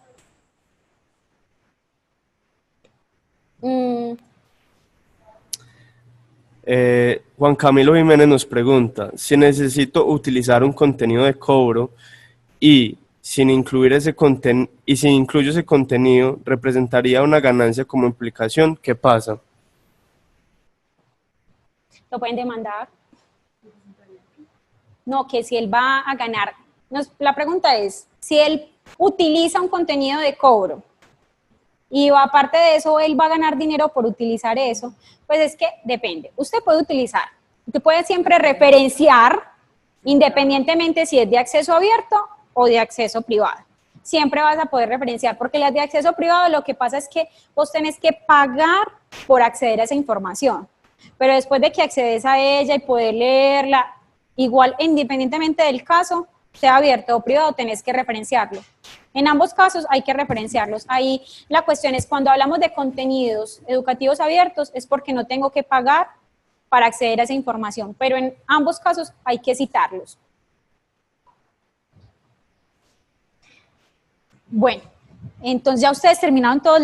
Juan Camilo Jiménez nos pregunta, si necesito utilizar un contenido de cobro y sin incluyo ese contenido, ¿representaría una ganancia como implicación? ¿Qué pasa? ¿Lo pueden demandar? No, que si él va a ganar. La pregunta es, si él utiliza un contenido de cobro y aparte de eso él va a ganar dinero por utilizar eso, pues es que depende. Usted puede siempre referenciar, independientemente si es de acceso abierto o de acceso privado. Siempre vas a poder referenciar, porque las de acceso privado lo que pasa es que vos tenés que pagar por acceder a esa información. Pero después de que accedes a ella y poder leerla, igual independientemente del caso, sea abierto o privado, tenés que referenciarlo. En ambos casos hay que referenciarlos. Ahí la cuestión es cuando hablamos de contenidos educativos abiertos, es porque no tengo que pagar para acceder a esa información, pero en ambos casos hay que citarlos. Bueno, entonces ya ustedes terminaron toda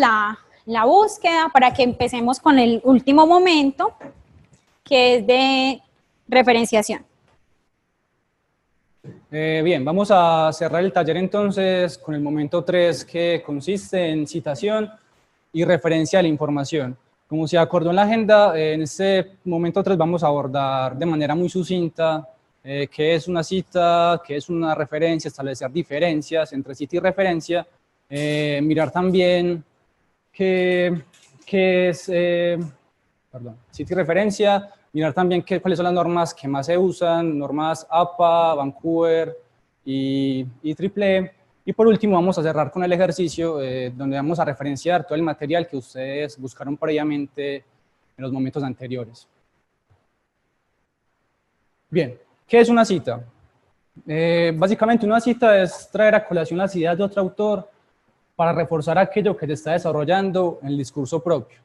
la búsqueda para que empecemos con el último momento, que es de referenciación. Bien, vamos a cerrar el taller entonces con el momento 3, que consiste en citación y referencia a la información. Como se acordó en la agenda, en este momento 3 vamos a abordar de manera muy sucinta qué es una cita, qué es una referencia, establecer diferencias entre cita y referencia, mirar también qué es cita y referencia, mirar también cuáles son las normas que más se usan, normas APA, Vancouver y EEE, Y por último vamos a cerrar con el ejercicio donde vamos a referenciar todo el material que ustedes buscaron previamente en los momentos anteriores. Bien, ¿qué es una cita? Básicamente una cita es traer a colación las ideas de otro autor para reforzar aquello que se está desarrollando en el discurso propio.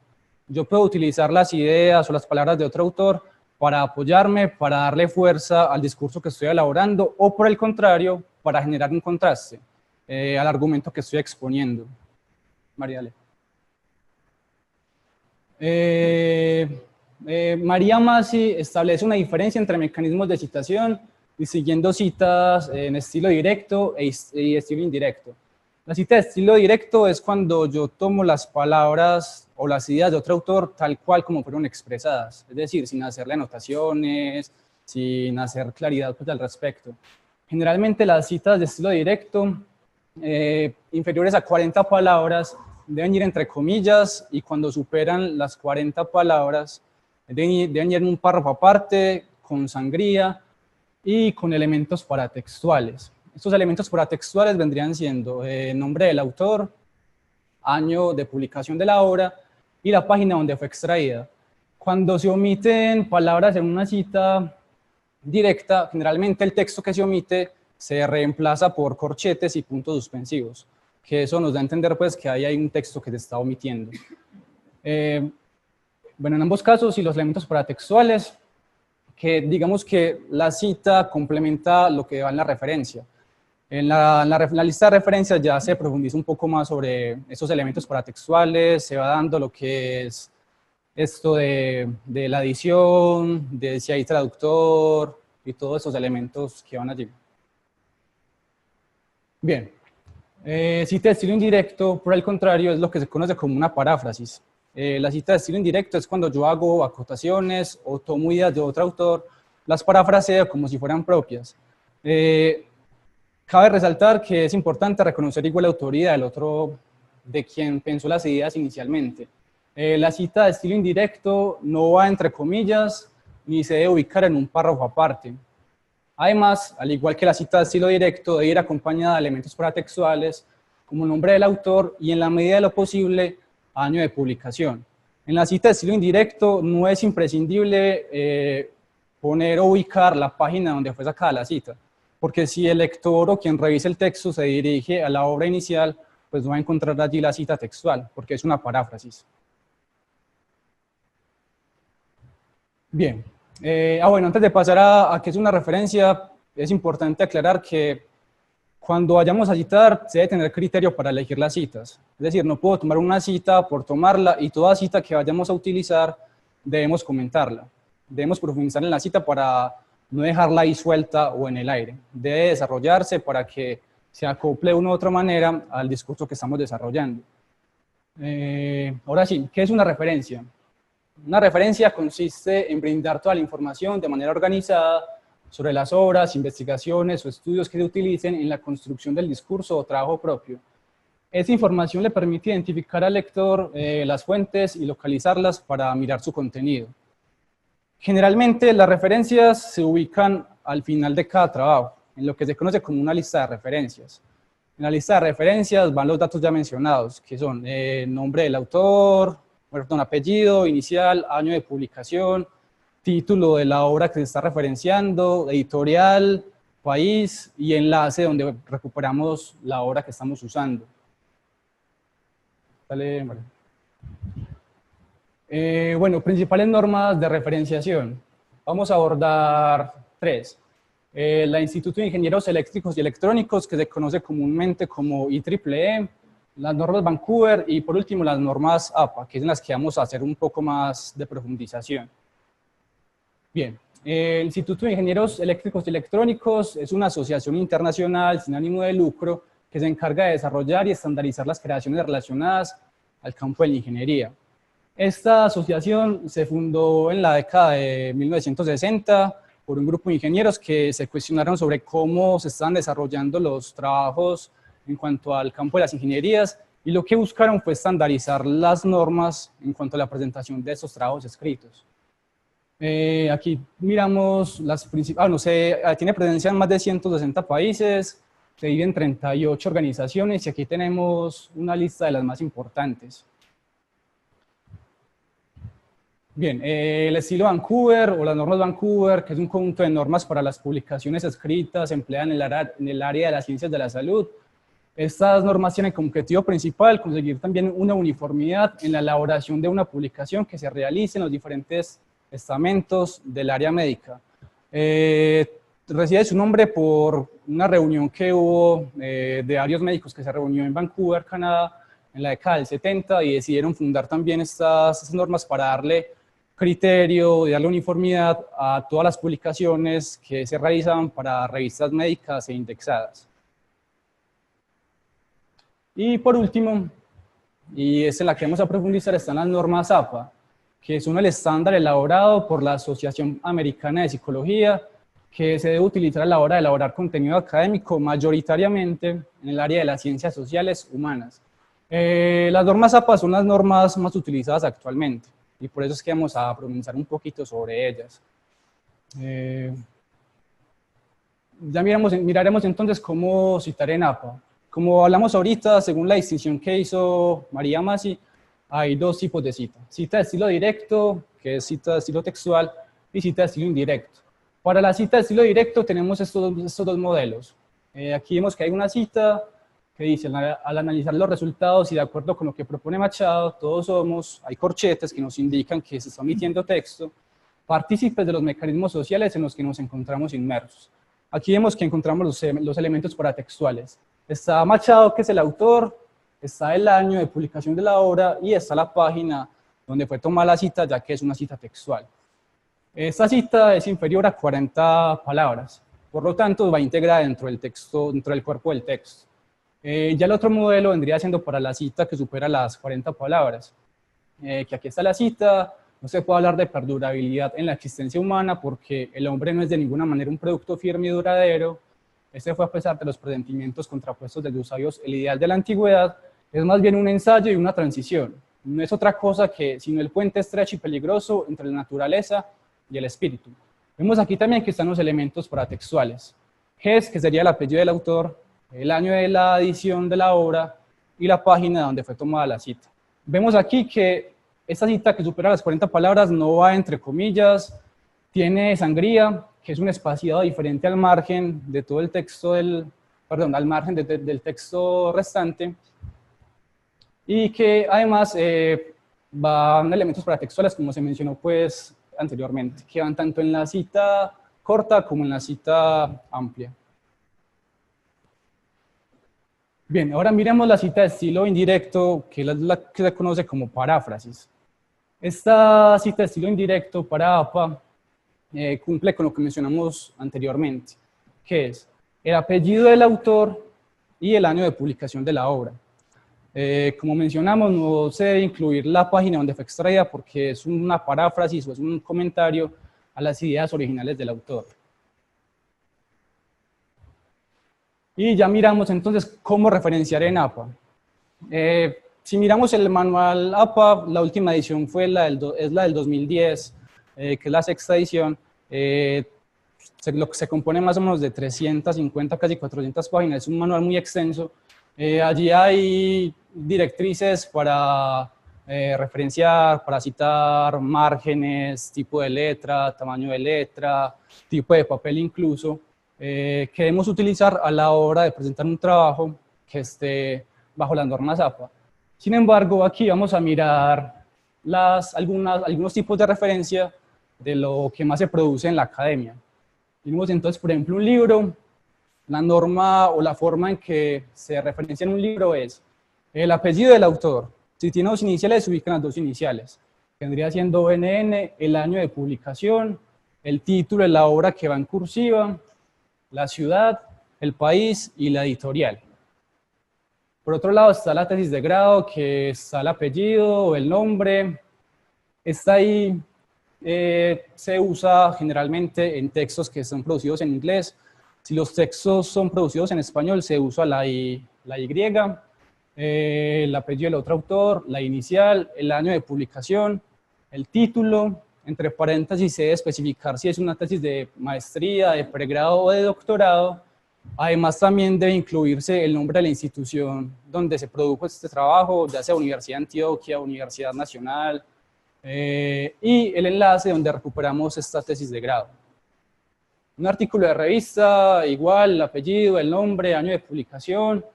Yo puedo utilizar las ideas o las palabras de otro autor para apoyarme, para darle fuerza al discurso que estoy elaborando, o por el contrario, para generar un contraste al argumento que estoy exponiendo. Mariale. María Masi establece una diferencia entre mecanismos de citación distinguiendo citas en estilo directo y estilo indirecto. La cita de estilo directo es cuando yo tomo las palabras o las ideas de otro autor tal cual como fueron expresadas, es decir, sin hacerle anotaciones, sin hacer claridad pues, al respecto. Generalmente las citas de estilo directo inferiores a 40 palabras deben ir entre comillas y cuando superan las 40 palabras deben ir en un párrafo aparte, con sangría y con elementos paratextuales. Estos elementos paratextuales vendrían siendo nombre del autor, año de publicación de la obra y la página donde fue extraída. Cuando se omiten palabras en una cita directa, generalmente el texto que se omite se reemplaza por corchetes y puntos suspensivos, que eso nos da a entender pues, que ahí hay un texto que se está omitiendo. Bueno, en ambos casos, y los elementos paratextuales, que digamos que la cita complementa lo que va en la referencia. En la lista de referencias ya se profundiza un poco más sobre esos elementos paratextuales, se va dando lo que es esto de la edición, de si hay traductor y todos esos elementos que van allí. Bien, cita de estilo indirecto, por el contrario, es lo que se conoce como una paráfrasis. La cita de estilo indirecto es cuando yo hago acotaciones o tomo ideas de otro autor, las parafraseo como si fueran propias. Cabe resaltar que es importante reconocer igual la autoría del otro, de quien pensó las ideas inicialmente. La cita de estilo indirecto no va entre comillas ni se debe ubicar en un párrafo aparte. Además, al igual que la cita de estilo directo, debe ir acompañada de elementos paratextuales como el nombre del autor y en la medida de lo posible, año de publicación. En la cita de estilo indirecto no es imprescindible poner o ubicar la página donde fue sacada la cita, porque si el lector o quien revise el texto se dirige a la obra inicial, pues no va a encontrar allí la cita textual, porque es una paráfrasis. Bien, bueno, antes de pasar a qué es una referencia, es importante aclarar que cuando vayamos a citar, se debe tener criterio para elegir las citas. Es decir, no puedo tomar una cita por tomarla y toda cita que vayamos a utilizar debemos comentarla. Debemos profundizar en la cita para no dejarla ahí suelta o en el aire. Debe desarrollarse para que se acople de una u otra manera al discurso que estamos desarrollando. Ahora sí, ¿qué es una referencia? Una referencia consiste en brindar toda la información de manera organizada sobre las obras, investigaciones o estudios que se utilicen en la construcción del discurso o trabajo propio. Esta información le permite identificar al lector las fuentes y localizarlas para mirar su contenido. Generalmente las referencias se ubican al final de cada trabajo, en lo que se conoce como una lista de referencias. En la lista de referencias van los datos ya mencionados, que son nombre del autor, apellido, inicial, año de publicación, título de la obra que se está referenciando, editorial, país y enlace donde recuperamos la obra que estamos usando. Dale, María. Bueno, principales normas de referenciación. Vamos a abordar 3. La Instituto de Ingenieros Eléctricos y Electrónicos, que se conoce comúnmente como IEEE, las normas Vancouver y por último las normas APA, que es en las que vamos a hacer un poco más de profundización. Bien, el Instituto de Ingenieros Eléctricos y Electrónicos es una asociación internacional sin ánimo de lucro que se encarga de desarrollar y estandarizar las creaciones relacionadas al campo de la ingeniería. Esta asociación se fundó en la década de 1960 por un grupo de ingenieros que se cuestionaron sobre cómo se están desarrollando los trabajos en cuanto al campo de las ingenierías y lo que buscaron fue estandarizar las normas en cuanto a la presentación de estos trabajos escritos. Aquí miramos las principales, tiene presencia en más de 160 países, se divide en 38 organizaciones y aquí tenemos una lista de las más importantes. Bien, el estilo Vancouver o las normas Vancouver, que es un conjunto de normas para las publicaciones escritas empleadas en el área de las ciencias de la salud. Estas normas tienen como objetivo principal conseguir también una uniformidad en la elaboración de una publicación que se realice en los diferentes estamentos del área médica. Recibe su nombre por una reunión que hubo de varios médicos que se reunió en Vancouver, Canadá, en la década del 70 y decidieron fundar también estas normas para darle criterio y darle uniformidad a todas las publicaciones que se realizaban para revistas médicas e indexadas. Y por último, y es en la que vamos a profundizar, están las normas APA, que son el estándar elaborado por la Asociación Americana de Psicología, que se debe utilizar a la hora de elaborar contenido académico mayoritariamente en el área de las ciencias sociales humanas. Las normas APA son las normas más utilizadas actualmente y por eso es que vamos a profundizar un poquito sobre ellas. Ya miraremos entonces cómo citar en APA. Como hablamos ahorita, según la distinción que hizo María Masi, hay dos tipos de cita. Cita de estilo directo, que es cita de estilo textual, y cita de estilo indirecto. Para la cita de estilo directo tenemos estos dos modelos. Aquí vemos que hay una cita que dice, al analizar los resultados y de acuerdo con lo que propone Machado, hay corchetes que nos indican que se está omitiendo texto, partícipes de los mecanismos sociales en los que nos encontramos inmersos. Aquí vemos que encontramos los elementos paratextuales. Está Machado, que es el autor, está el año de publicación de la obra y está la página donde fue tomada la cita, ya que es una cita textual. Esta cita es inferior a 40 palabras, por lo tanto va integrada dentro del texto, dentro del cuerpo del texto. Ya el otro modelo vendría siendo para la cita que supera las 40 palabras, que aquí está la cita, no se puede hablar de perdurabilidad en la existencia humana porque el hombre no es de ninguna manera un producto firme y duradero. Este fue a pesar de los presentimientos contrapuestos de los sabios, el ideal de la antigüedad es más bien un ensayo y una transición. No es otra cosa que sino el puente estrecho y peligroso entre la naturaleza y el espíritu. Vemos aquí también que están los elementos paratextuales. GES, que sería el apellido del autor, el año de la edición de la obra y la página donde fue tomada la cita. Vemos aquí que esta cita que supera las 40 palabras no va entre comillas, tiene sangría, que es un espaciado diferente al margen de todo el texto al margen del texto restante, y que además van elementos paratextuales, como se mencionó pues anteriormente, que van tanto en la cita corta como en la cita amplia. Bien, ahora miremos la cita de estilo indirecto, que es la que se conoce como paráfrasis. Esta cita de estilo indirecto para APA cumple con lo que mencionamos anteriormente, que es el apellido del autor y el año de publicación de la obra. Como mencionamos, no se debe incluir la página donde fue extraída porque es una paráfrasis o es un comentario a las ideas originales del autor. Y ya miramos entonces cómo referenciar en APA. Si miramos el manual APA, la última edición es la del 2010, que es la sexta edición. Se compone más o menos de 350, casi 400 páginas, es un manual muy extenso. Allí hay directrices para referenciar, para citar márgenes, tipo de letra, tamaño de letra, tipo de papel incluso, que debemos utilizar a la hora de presentar un trabajo que esté bajo las normas APA. Sin embargo, aquí vamos a mirar algunos tipos de referencia de lo que más se produce en la academia. Vimos entonces, por ejemplo, un libro, la norma o la forma en que se referencia en un libro es el apellido del autor. Si tiene dos iniciales, se ubican las dos iniciales. Vendría siendo NN, el año de publicación, el título de la obra que va en cursiva, la ciudad, el país y la editorial. Por otro lado está la tesis de grado, que está el apellido o el nombre. Está ahí, se usa generalmente en textos que son producidos en inglés. Si los textos son producidos en español, se usa la Y, el apellido del otro autor, la inicial, el año de publicación, el título, entre paréntesis se debe especificar si es una tesis de maestría, de pregrado o de doctorado, Además, también debe incluirse el nombre de la institución donde se produjo este trabajo, ya sea Universidad de Antioquia, Universidad Nacional, y el enlace donde recuperamos esta tesis de grado. Un artículo de revista, igual, el apellido, el nombre, año de publicación,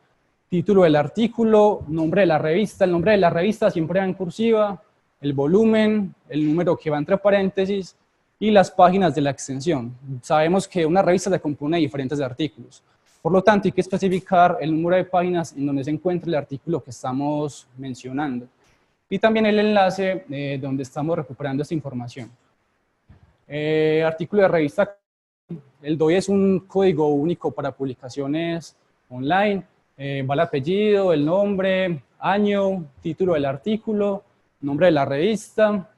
título del artículo, nombre de la revista. El nombre de la revista siempre va en cursiva, el volumen, el número que va entre paréntesis y las páginas de la extensión. Sabemos que una revista se compone de diferentes artículos. Por lo tanto, hay que especificar el número de páginas en donde se encuentra el artículo que estamos mencionando. Y también el enlace donde estamos recuperando esta información. Artículo de revista. El DOI es un código único para publicaciones online. Va el apellido, el nombre, año, título del artículo, nombre de la revista,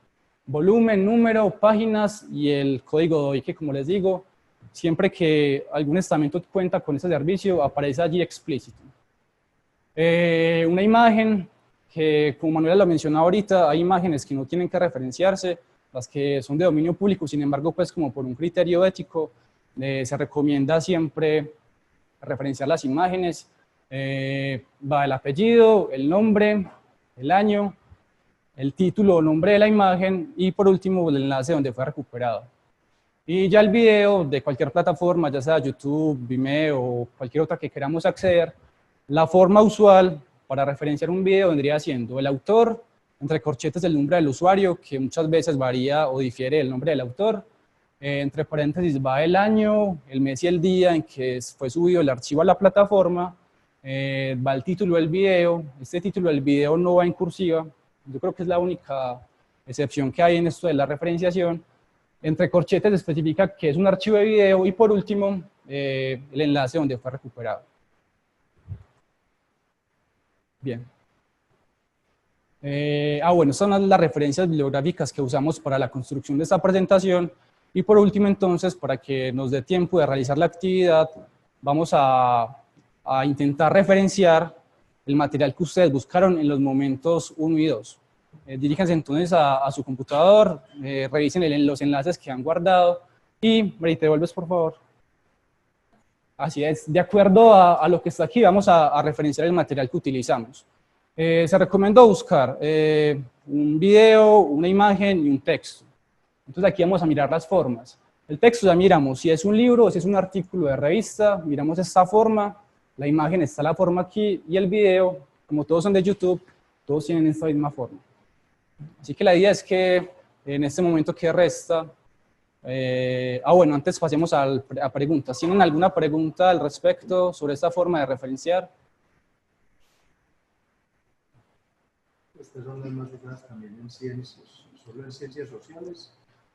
volumen, número, páginas y el código DOI, que como les digo, siempre que algún estamento cuenta con ese servicio, aparece allí explícito. Una imagen que, como Manuela lo mencionó ahorita, hay imágenes que no tienen que referenciarse, las que son de dominio público, sin embargo, pues como por un criterio ético, se recomienda siempre referenciar las imágenes. Va el apellido, el nombre, el año, el título o nombre de la imagen y por último el enlace donde fue recuperado. Y ya el video de cualquier plataforma, ya sea YouTube, Vimeo o cualquier otra que queramos acceder, la forma usual para referenciar un video vendría siendo el autor, entre corchetes el nombre del usuario, que muchas veces varía o difiere el nombre del autor, entre paréntesis va el año, el mes y el día en que fue subido el archivo a la plataforma, va el título del video. Este título del video no va en cursiva, yo creo que es la única excepción que hay en esto de la referenciación. Entre corchetes especifica que es un archivo de video y por último el enlace donde fue recuperado. Bien. Bueno, son las referencias bibliográficas que usamos para la construcción de esta presentación. Y por último, entonces, para que nos dé tiempo de realizar la actividad, vamos a intentar referenciar el material que ustedes buscaron en los momentos 1 y 2. Diríjanse entonces a su computador, revisen los enlaces que han guardado y, Mary, te devuelves, por favor. Así es, de acuerdo a lo que está aquí, vamos a referenciar el material que utilizamos. Se recomienda buscar un video, una imagen y un texto. Entonces aquí vamos a mirar las formas. El texto ya miramos si es un libro o si es un artículo de revista, miramos esta forma, la imagen está la forma aquí y el video, como todos son de YouTube, todos tienen esta misma forma. Así que la idea es que en este momento que resta, bueno, antes pasemos a preguntas. ¿Tienen alguna pregunta al respecto sobre esta forma de referenciar? Estas son las más usadas también en ciencias, solo en ciencias sociales.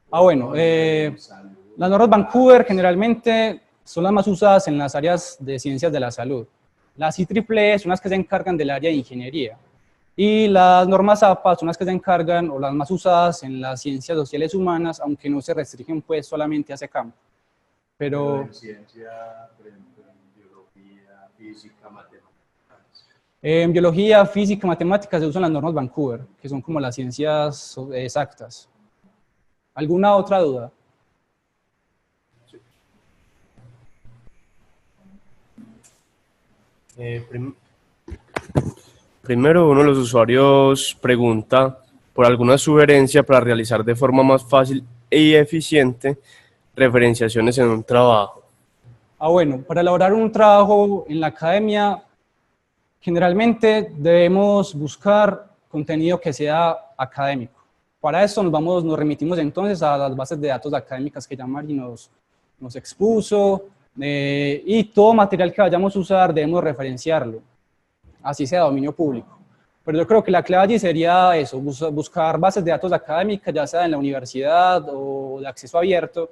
Bueno, las normas Vancouver generalmente son las más usadas en las áreas de ciencias de la salud. Las IEEE son las que se encargan del área de ingeniería. Y las normas APA son las que se encargan, o las más usadas en las ciencias sociales humanas, aunque no se restringen pues solamente a ese campo. Pero en ciencia, por ejemplo, en biología, física, matemáticas. En biología, física, matemáticas se usan las normas Vancouver, que son como las ciencias exactas. ¿Alguna otra duda? Primero, uno de los usuarios pregunta por alguna sugerencia para realizar de forma más fácil y eficiente referenciaciones en un trabajo. Bueno, para elaborar un trabajo en la academia, generalmente debemos buscar contenido que sea académico. Para eso nos remitimos entonces a las bases de datos académicas que ya Mari nos expuso, y todo material que vayamos a usar debemos referenciarlo, así sea dominio público. Pero yo creo que la clave allí sería eso, buscar bases de datos académicas, ya sea en la universidad o de acceso abierto,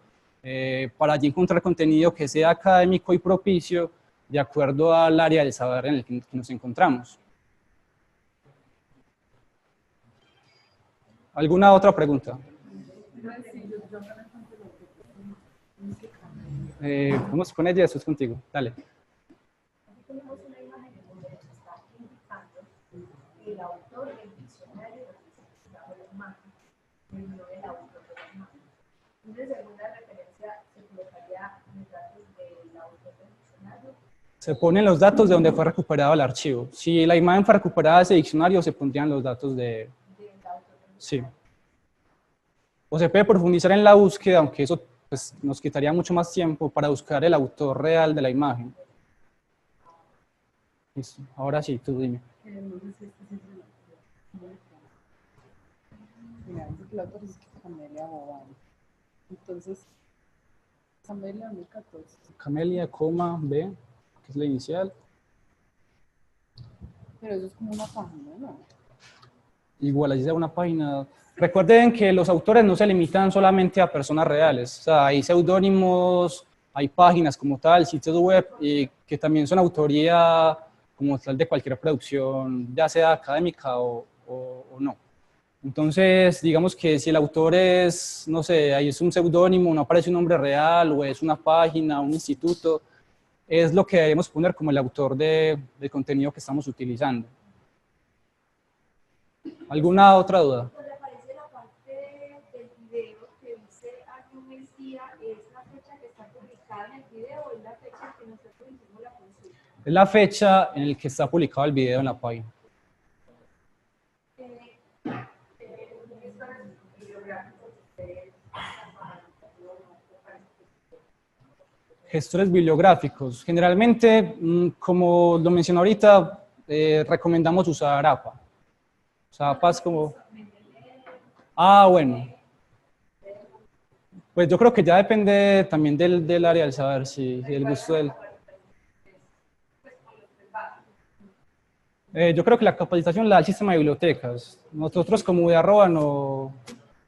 para allí encontrar contenido que sea académico y propicio de acuerdo al área del saber en el que nos encontramos. ¿Alguna otra pregunta? Vamos con ella y después contigo. Dale. Tenemos una imagen en donde nos está indicando el autor del diccionario de la imagen, el no del autor de la imagen. Entonces, según la referencia, se colocaría los datos del autor del diccionario Se ponen los datos de donde fue recuperado el archivo. Si la imagen fue recuperada de ese diccionario, se pondrían los datos de... Sí. O se puede profundizar en la búsqueda, aunque eso pues, nos quitaría mucho más tiempo para buscar el autor real de la imagen. Listo. Ahora sí, tú dime. No sé si este siempre lo mira, dice que la autor es Camelia Bobán. Entonces, Camelia 2014. Camelia, coma, B, que es la inicial. Pero eso es como una página, ¿no? Igual, allí sea una página. Recuerden que los autores no se limitan solamente a personas reales. O sea, hay seudónimos, hay páginas como tal, sitios web, y que también son autoría como tal de cualquier producción, ya sea académica o no. Entonces, digamos que si el autor es, no sé, ahí es un seudónimo, no aparece un nombre real, o es una página, un instituto, es lo que debemos poner como el autor del contenido que estamos utilizando. ¿Alguna otra duda? Cuando aparece la parte del video que dice año, mes, día, ¿es la fecha que está publicada en el video o es la fecha en que nosotros hicimos la consulta? Es la fecha en la que está publicado el video en la página. Gestores bibliográficos. Generalmente, como lo mencioné ahorita, recomendamos usar APA. O sea, APA es como... Ah, bueno. Pues yo creo que ya depende también del área del saber, si del gusto del... Yo creo que la capacitación la da el sistema de bibliotecas. Nosotros como de arroba no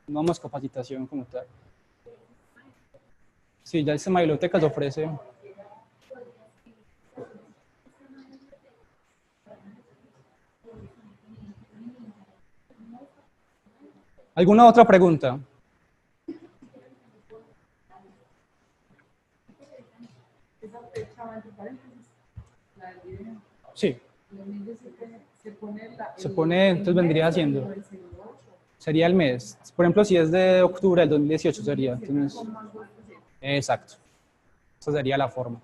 damos capacitación como tal. Sí, ya el sistema de bibliotecas ofrece. ¿Alguna otra pregunta? Esa fecha va entre paréntesis, la del video. Sí. 2017 se pone Se pone, entonces vendría siendo. Sería el mes. Por ejemplo, si es de octubre del 2018 sería. Entonces, exacto. Esa sería la forma.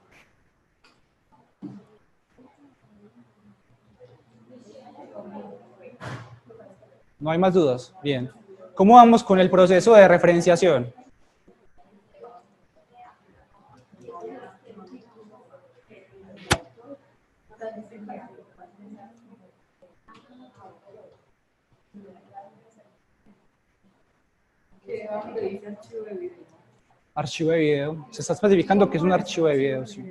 ¿No hay más dudas? Bien. ¿Cómo vamos con el proceso de referenciación? Que va donde dice archivo de video. Archivo de video. Se está especificando que es un archivo de video, sí.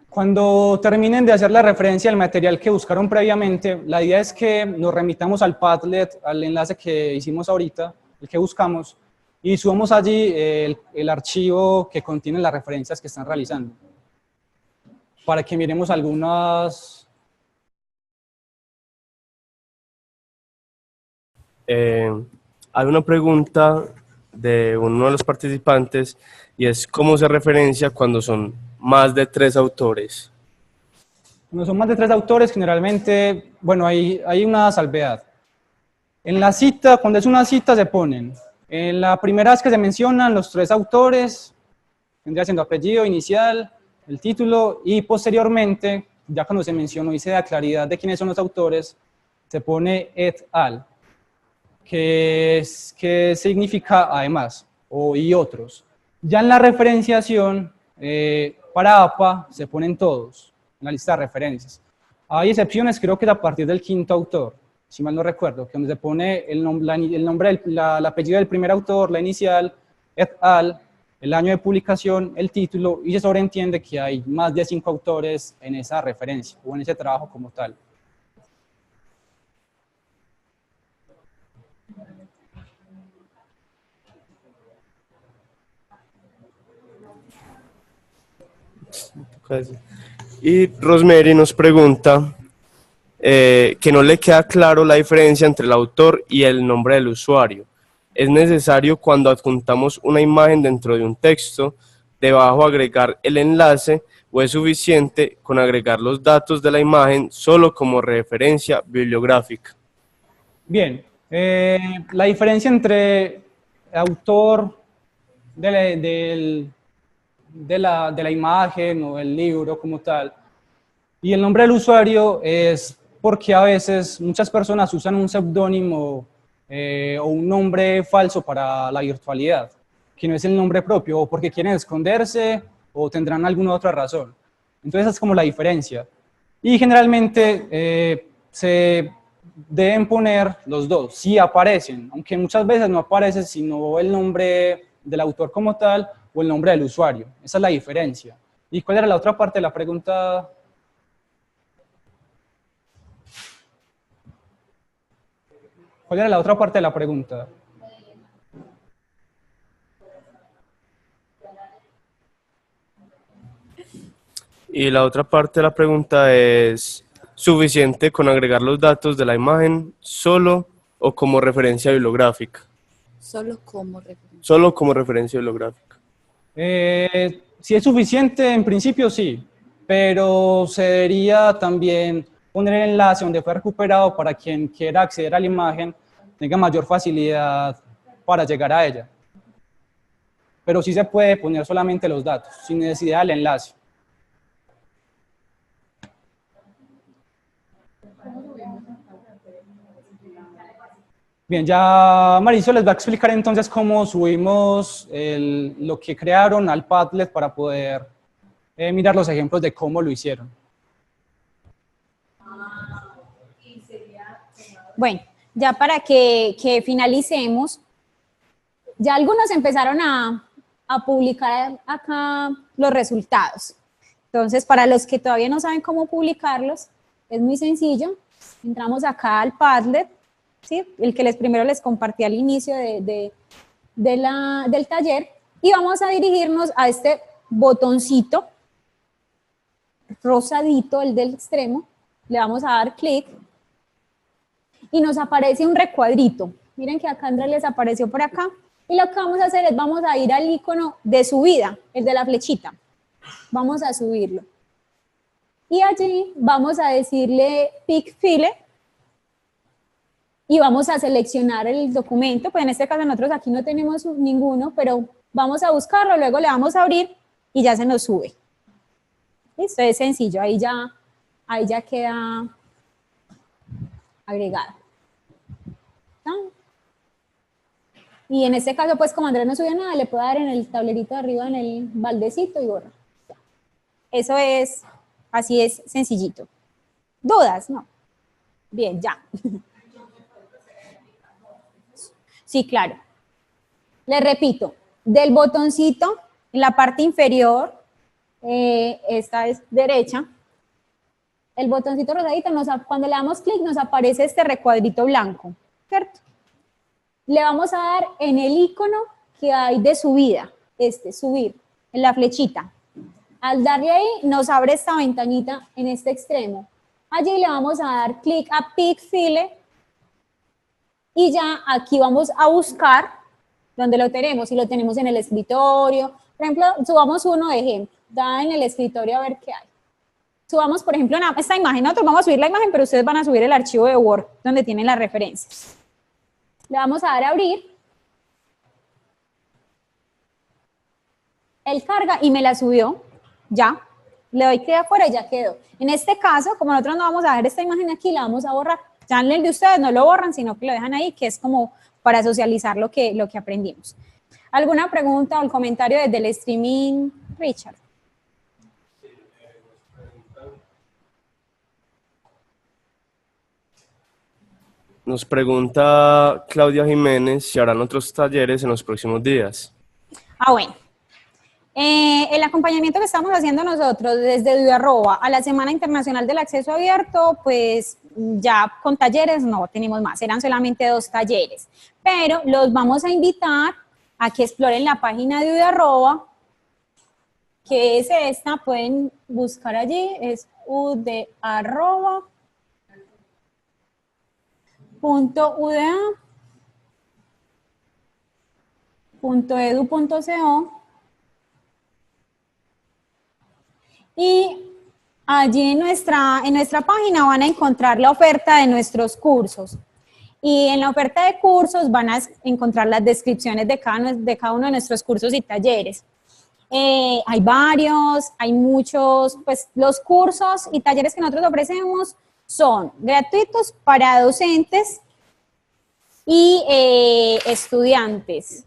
Cuando terminen de hacer la referencia al material que buscaron previamente, la idea es que nos remitamos al Padlet, al enlace que hicimos ahorita, el que buscamos, y subamos allí el archivo que contiene las referencias que están realizando, para que miremos algunas... Hay una pregunta de uno de los participantes y es ¿cómo se referencia cuando son más de 3 autores? Cuando son más de 3 autores, generalmente, bueno, hay una salvedad. En la cita, cuando es una cita, se ponen. En la primera vez que se mencionan los 3 autores, vendría siendo apellido, inicial, el título, y posteriormente, ya cuando se mencionó y se da claridad de quiénes son los autores, se pone et al, que significa además, o y otros. Ya en la referenciación, para APA se ponen todos en la lista de referencias. Hay excepciones, creo que es a partir del 5º autor, si mal no recuerdo, que donde se pone el nombre el apellido del primer autor, la inicial, et al, el año de publicación, el título, y se sobreentiende que hay más de 5 autores en esa referencia o en ese trabajo como tal. Y Rosemary nos pregunta, que no le queda claro la diferencia entre el autor y el nombre del usuario. Es necesario, cuando adjuntamos una imagen dentro de un texto, debajo agregar el enlace, o es suficiente con agregar los datos de la imagen solo como referencia bibliográfica. Bien, la diferencia entre autor de la imagen o el libro como tal y el nombre del usuario es porque a veces muchas personas usan un seudónimo o un nombre falso para la virtualidad, que no es el nombre propio, o porque quieren esconderse o tendrán alguna otra razón. Entonces esa es como la diferencia. Y generalmente se deben poner los dos, si aparecen, aunque muchas veces no aparece sino el nombre del autor como tal o el nombre del usuario. Esa es la diferencia. ¿Y cuál era la otra parte de la pregunta? ¿Cuál era la otra parte de la pregunta? Y la otra parte de la pregunta es: ¿suficiente con agregar los datos de la imagen solo o como referencia bibliográfica? Solo como referencia. Solo como referencia bibliográfica. Si es suficiente, en principio sí, pero se debería también poner el enlace donde fue recuperado para quien quiera acceder a la imagen tenga mayor facilidad para llegar a ella. Pero sí se puede poner solamente los datos, sin necesidad del enlace. Bien, ya Mauricio les va a explicar entonces cómo subimos lo que crearon al Padlet para poder mirar los ejemplos de cómo lo hicieron. Bueno, ya para que finalicemos, ya algunos empezaron a publicar acá los resultados. Entonces, para los que todavía no saben cómo publicarlos, es muy sencillo. Entramos acá al Padlet, ¿sí? El que primero les compartí al inicio del taller, y vamos a dirigirnos a este botoncito rosadito, el del extremo. Le vamos a dar clic y nos aparece un recuadrito. Miren que acá Andrés les apareció por acá, y lo que vamos a hacer es vamos a ir al icono de subida, el de la flechita. Vamos a subirlo. Y allí vamos a decirle Pick File y vamos a seleccionar el documento. Pues en este caso nosotros aquí no tenemos ninguno, pero vamos a buscarlo, luego le vamos a abrir y ya se nos sube. Listo, es sencillo, ahí ya queda agregado. ¿No? Y en este caso, pues como Andrés no subió nada, le puedo dar en el tablerito de arriba, en el baldecito, y borra. Eso es, así es sencillito. ¿Dudas? No. Bien, ya. Sí, claro. Les repito, del botoncito, en la parte inferior, esta es derecha, el botoncito rosadito, cuando le damos clic nos aparece este recuadrito blanco, ¿cierto? Le vamos a dar en el icono que hay de subida, subir, en la flechita. Al darle ahí, nos abre esta ventanita en este extremo. Allí le vamos a dar clic a Pick File y ya aquí vamos a buscar donde lo tenemos. Si lo tenemos en el escritorio, por ejemplo, subamos uno de ejemplo. Da en el escritorio a ver qué hay. Subamos, por ejemplo, esta imagen. Nosotros vamos a subir la imagen, pero ustedes van a subir el archivo de Word donde tienen las referencias. Le vamos a dar a abrir. Él carga y me la subió. Ya. Le doy clic afuera y ya quedó. En este caso, como nosotros no vamos a ver esta imagen aquí, la vamos a borrar. Ya en el de ustedes no lo borran, sino que lo dejan ahí, que es como para socializar lo que aprendimos. ¿Alguna pregunta o el comentario desde el streaming, Richard? Nos pregunta Claudia Jiménez si habrán otros talleres en los próximos días. Bueno. El acompañamiento que estamos haciendo nosotros desde Dudarroba a la Semana Internacional del Acceso Abierto, pues ya con talleres no tenemos más, eran solamente 2 talleres, pero los vamos a invitar a que exploren la página de Dudarroba, que es esta, pueden buscar allí, es udarroba.org. www.uda.edu.co y allí en nuestra página van a encontrar la oferta de nuestros cursos. Y en la oferta de cursos van a encontrar las descripciones de cada uno de nuestros cursos y talleres. Hay varios, hay muchos, pues los cursos y talleres que nosotros ofrecemos son gratuitos para docentes y estudiantes.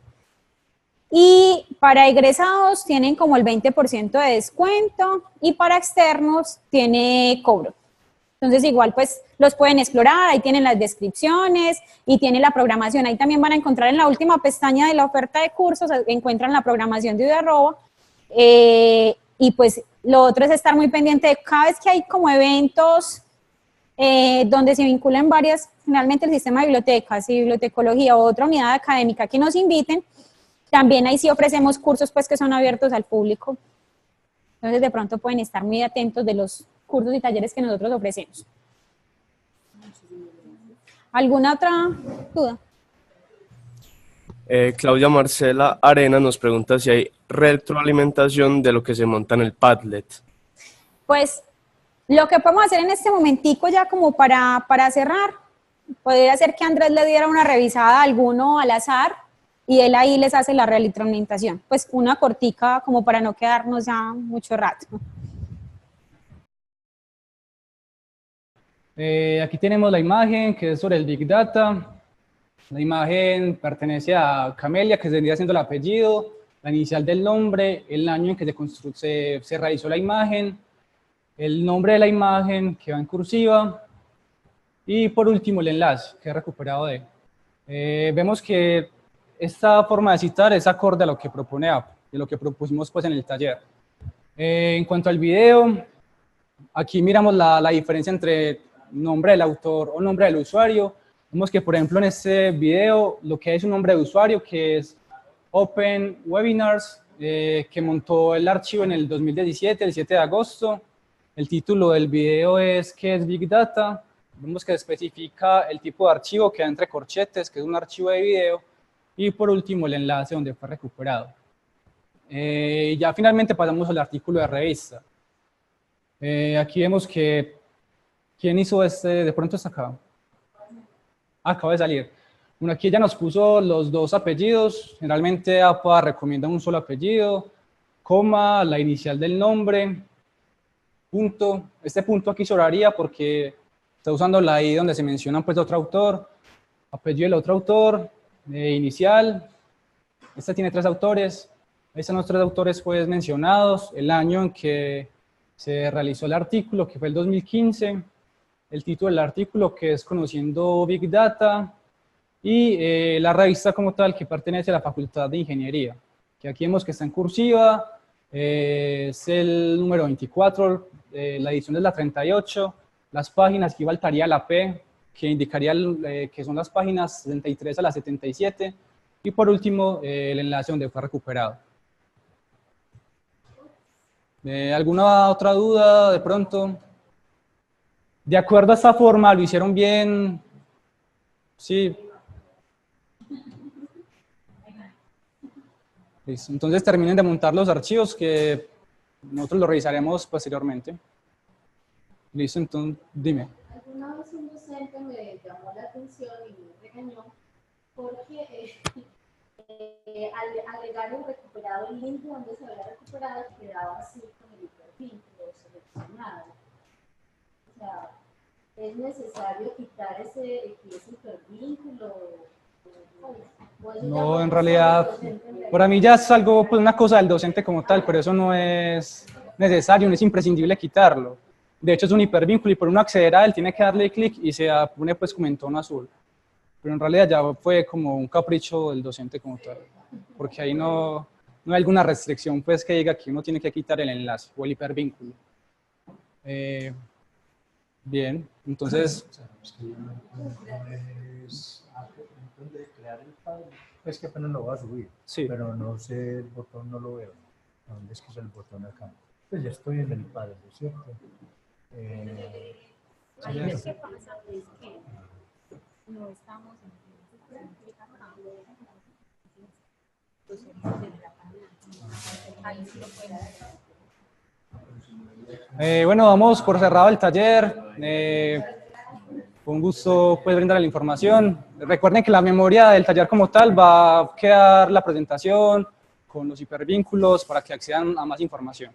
Y para egresados tienen como el 20% de descuento y para externos tiene cobro. Entonces igual pues los pueden explorar, ahí tienen las descripciones y tiene la programación. Ahí también van a encontrar en la última pestaña de la oferta de cursos, encuentran la programación de UDA@. Y pues lo otro es estar muy pendiente de cada vez que hay como eventos donde se vinculan varias, finalmente el sistema de bibliotecas y bibliotecología o otra unidad académica que nos inviten. También ahí sí ofrecemos cursos pues que son abiertos al público. Entonces de pronto pueden estar muy atentos de los cursos y talleres que nosotros ofrecemos. ¿Alguna otra duda? Claudia Marcela Arena nos pregunta si hay retroalimentación de lo que se monta en el Padlet. Pues lo que podemos hacer en este momentico ya como para cerrar, podría ser que Andrés le diera una revisada a alguno al azar y él ahí les hace la retroalimentación. Pues una cortica como para no quedarnos ya mucho rato. Aquí tenemos la imagen que es sobre el Big Data. La imagen pertenece a Camelia, que vendría siendo el apellido, la inicial del nombre, el año en que se realizó la imagen, el nombre de la imagen que va en cursiva y por último el enlace que he recuperado de. Vemos que esta forma de citar es acorde a lo que propone Apple, de lo que propusimos pues en el taller. En cuanto al video, aquí miramos la diferencia entre nombre del autor o nombre del usuario. Vemos que, por ejemplo, en este video, lo que es un nombre de usuario, que es Open Webinars, que montó el archivo en el 2017, el 7 de agosto. El título del video es ¿qué es Big Data? Vemos que especifica el tipo de archivo que da entre corchetes, que es un archivo de video. Y por último, el enlace donde fue recuperado. Ya finalmente pasamos al artículo de revista. Aquí vemos que, ¿quién hizo este? De pronto está acá. Acaba de salir. Bueno, aquí ya nos puso los dos apellidos. Generalmente APA recomienda un solo apellido, coma, la inicial del nombre, punto. Este punto aquí sobraría porque está usando la I donde se menciona pues otro autor, apellido del otro autor, inicial. Este tiene 3 autores. Ahí están los 3 autores pues mencionados, el año en que se realizó el artículo, que fue el 2015, el título del artículo, que es Conociendo Big Data, y la revista como tal, que pertenece a la Facultad de Ingeniería, que aquí vemos que está en cursiva, es el número 24, la edición es la 38, las páginas, aquí faltaría la P, que indicaría que son las páginas 73 a la 77, y por último, el enlace donde fue recuperado. ¿Alguna otra duda de pronto? De acuerdo a esta forma, ¿lo hicieron bien? Sí. Listo. Entonces terminen de montar los archivos que nosotros los revisaremos posteriormente. Listo, entonces dime. Alguna vez un docente me llamó la atención y me regañó porque al alegar el recuperado el link donde se había recuperado quedaba así con el hipervínculo seleccionado. O sea, ¿es necesario quitar ese hipervínculo? No, en realidad, para mí ya es algo, pues una cosa del docente como tal, pero eso no es necesario, no es imprescindible quitarlo. De hecho, es un hipervínculo y por uno acceder a él tiene que darle clic y se pone pues como en tono azul. Pero en realidad ya fue como un capricho del docente como tal, porque ahí no hay alguna restricción pues que diga que uno tiene que quitar el enlace o el hipervínculo. Bien, entonces... De crear el padre, es que apenas lo voy a subir, sí. Pero no sé, el botón no lo veo. ¿Dónde es que es el botón acá? Pues ya estoy en el padre, ¿cierto? ¿Qué pasa? Es que no estamos en bueno, vamos por cerrado el taller. Fue un gusto pues, brindar la información. Recuerden que la memoria del taller como tal va a quedar la presentación con los hipervínculos para que accedan a más información.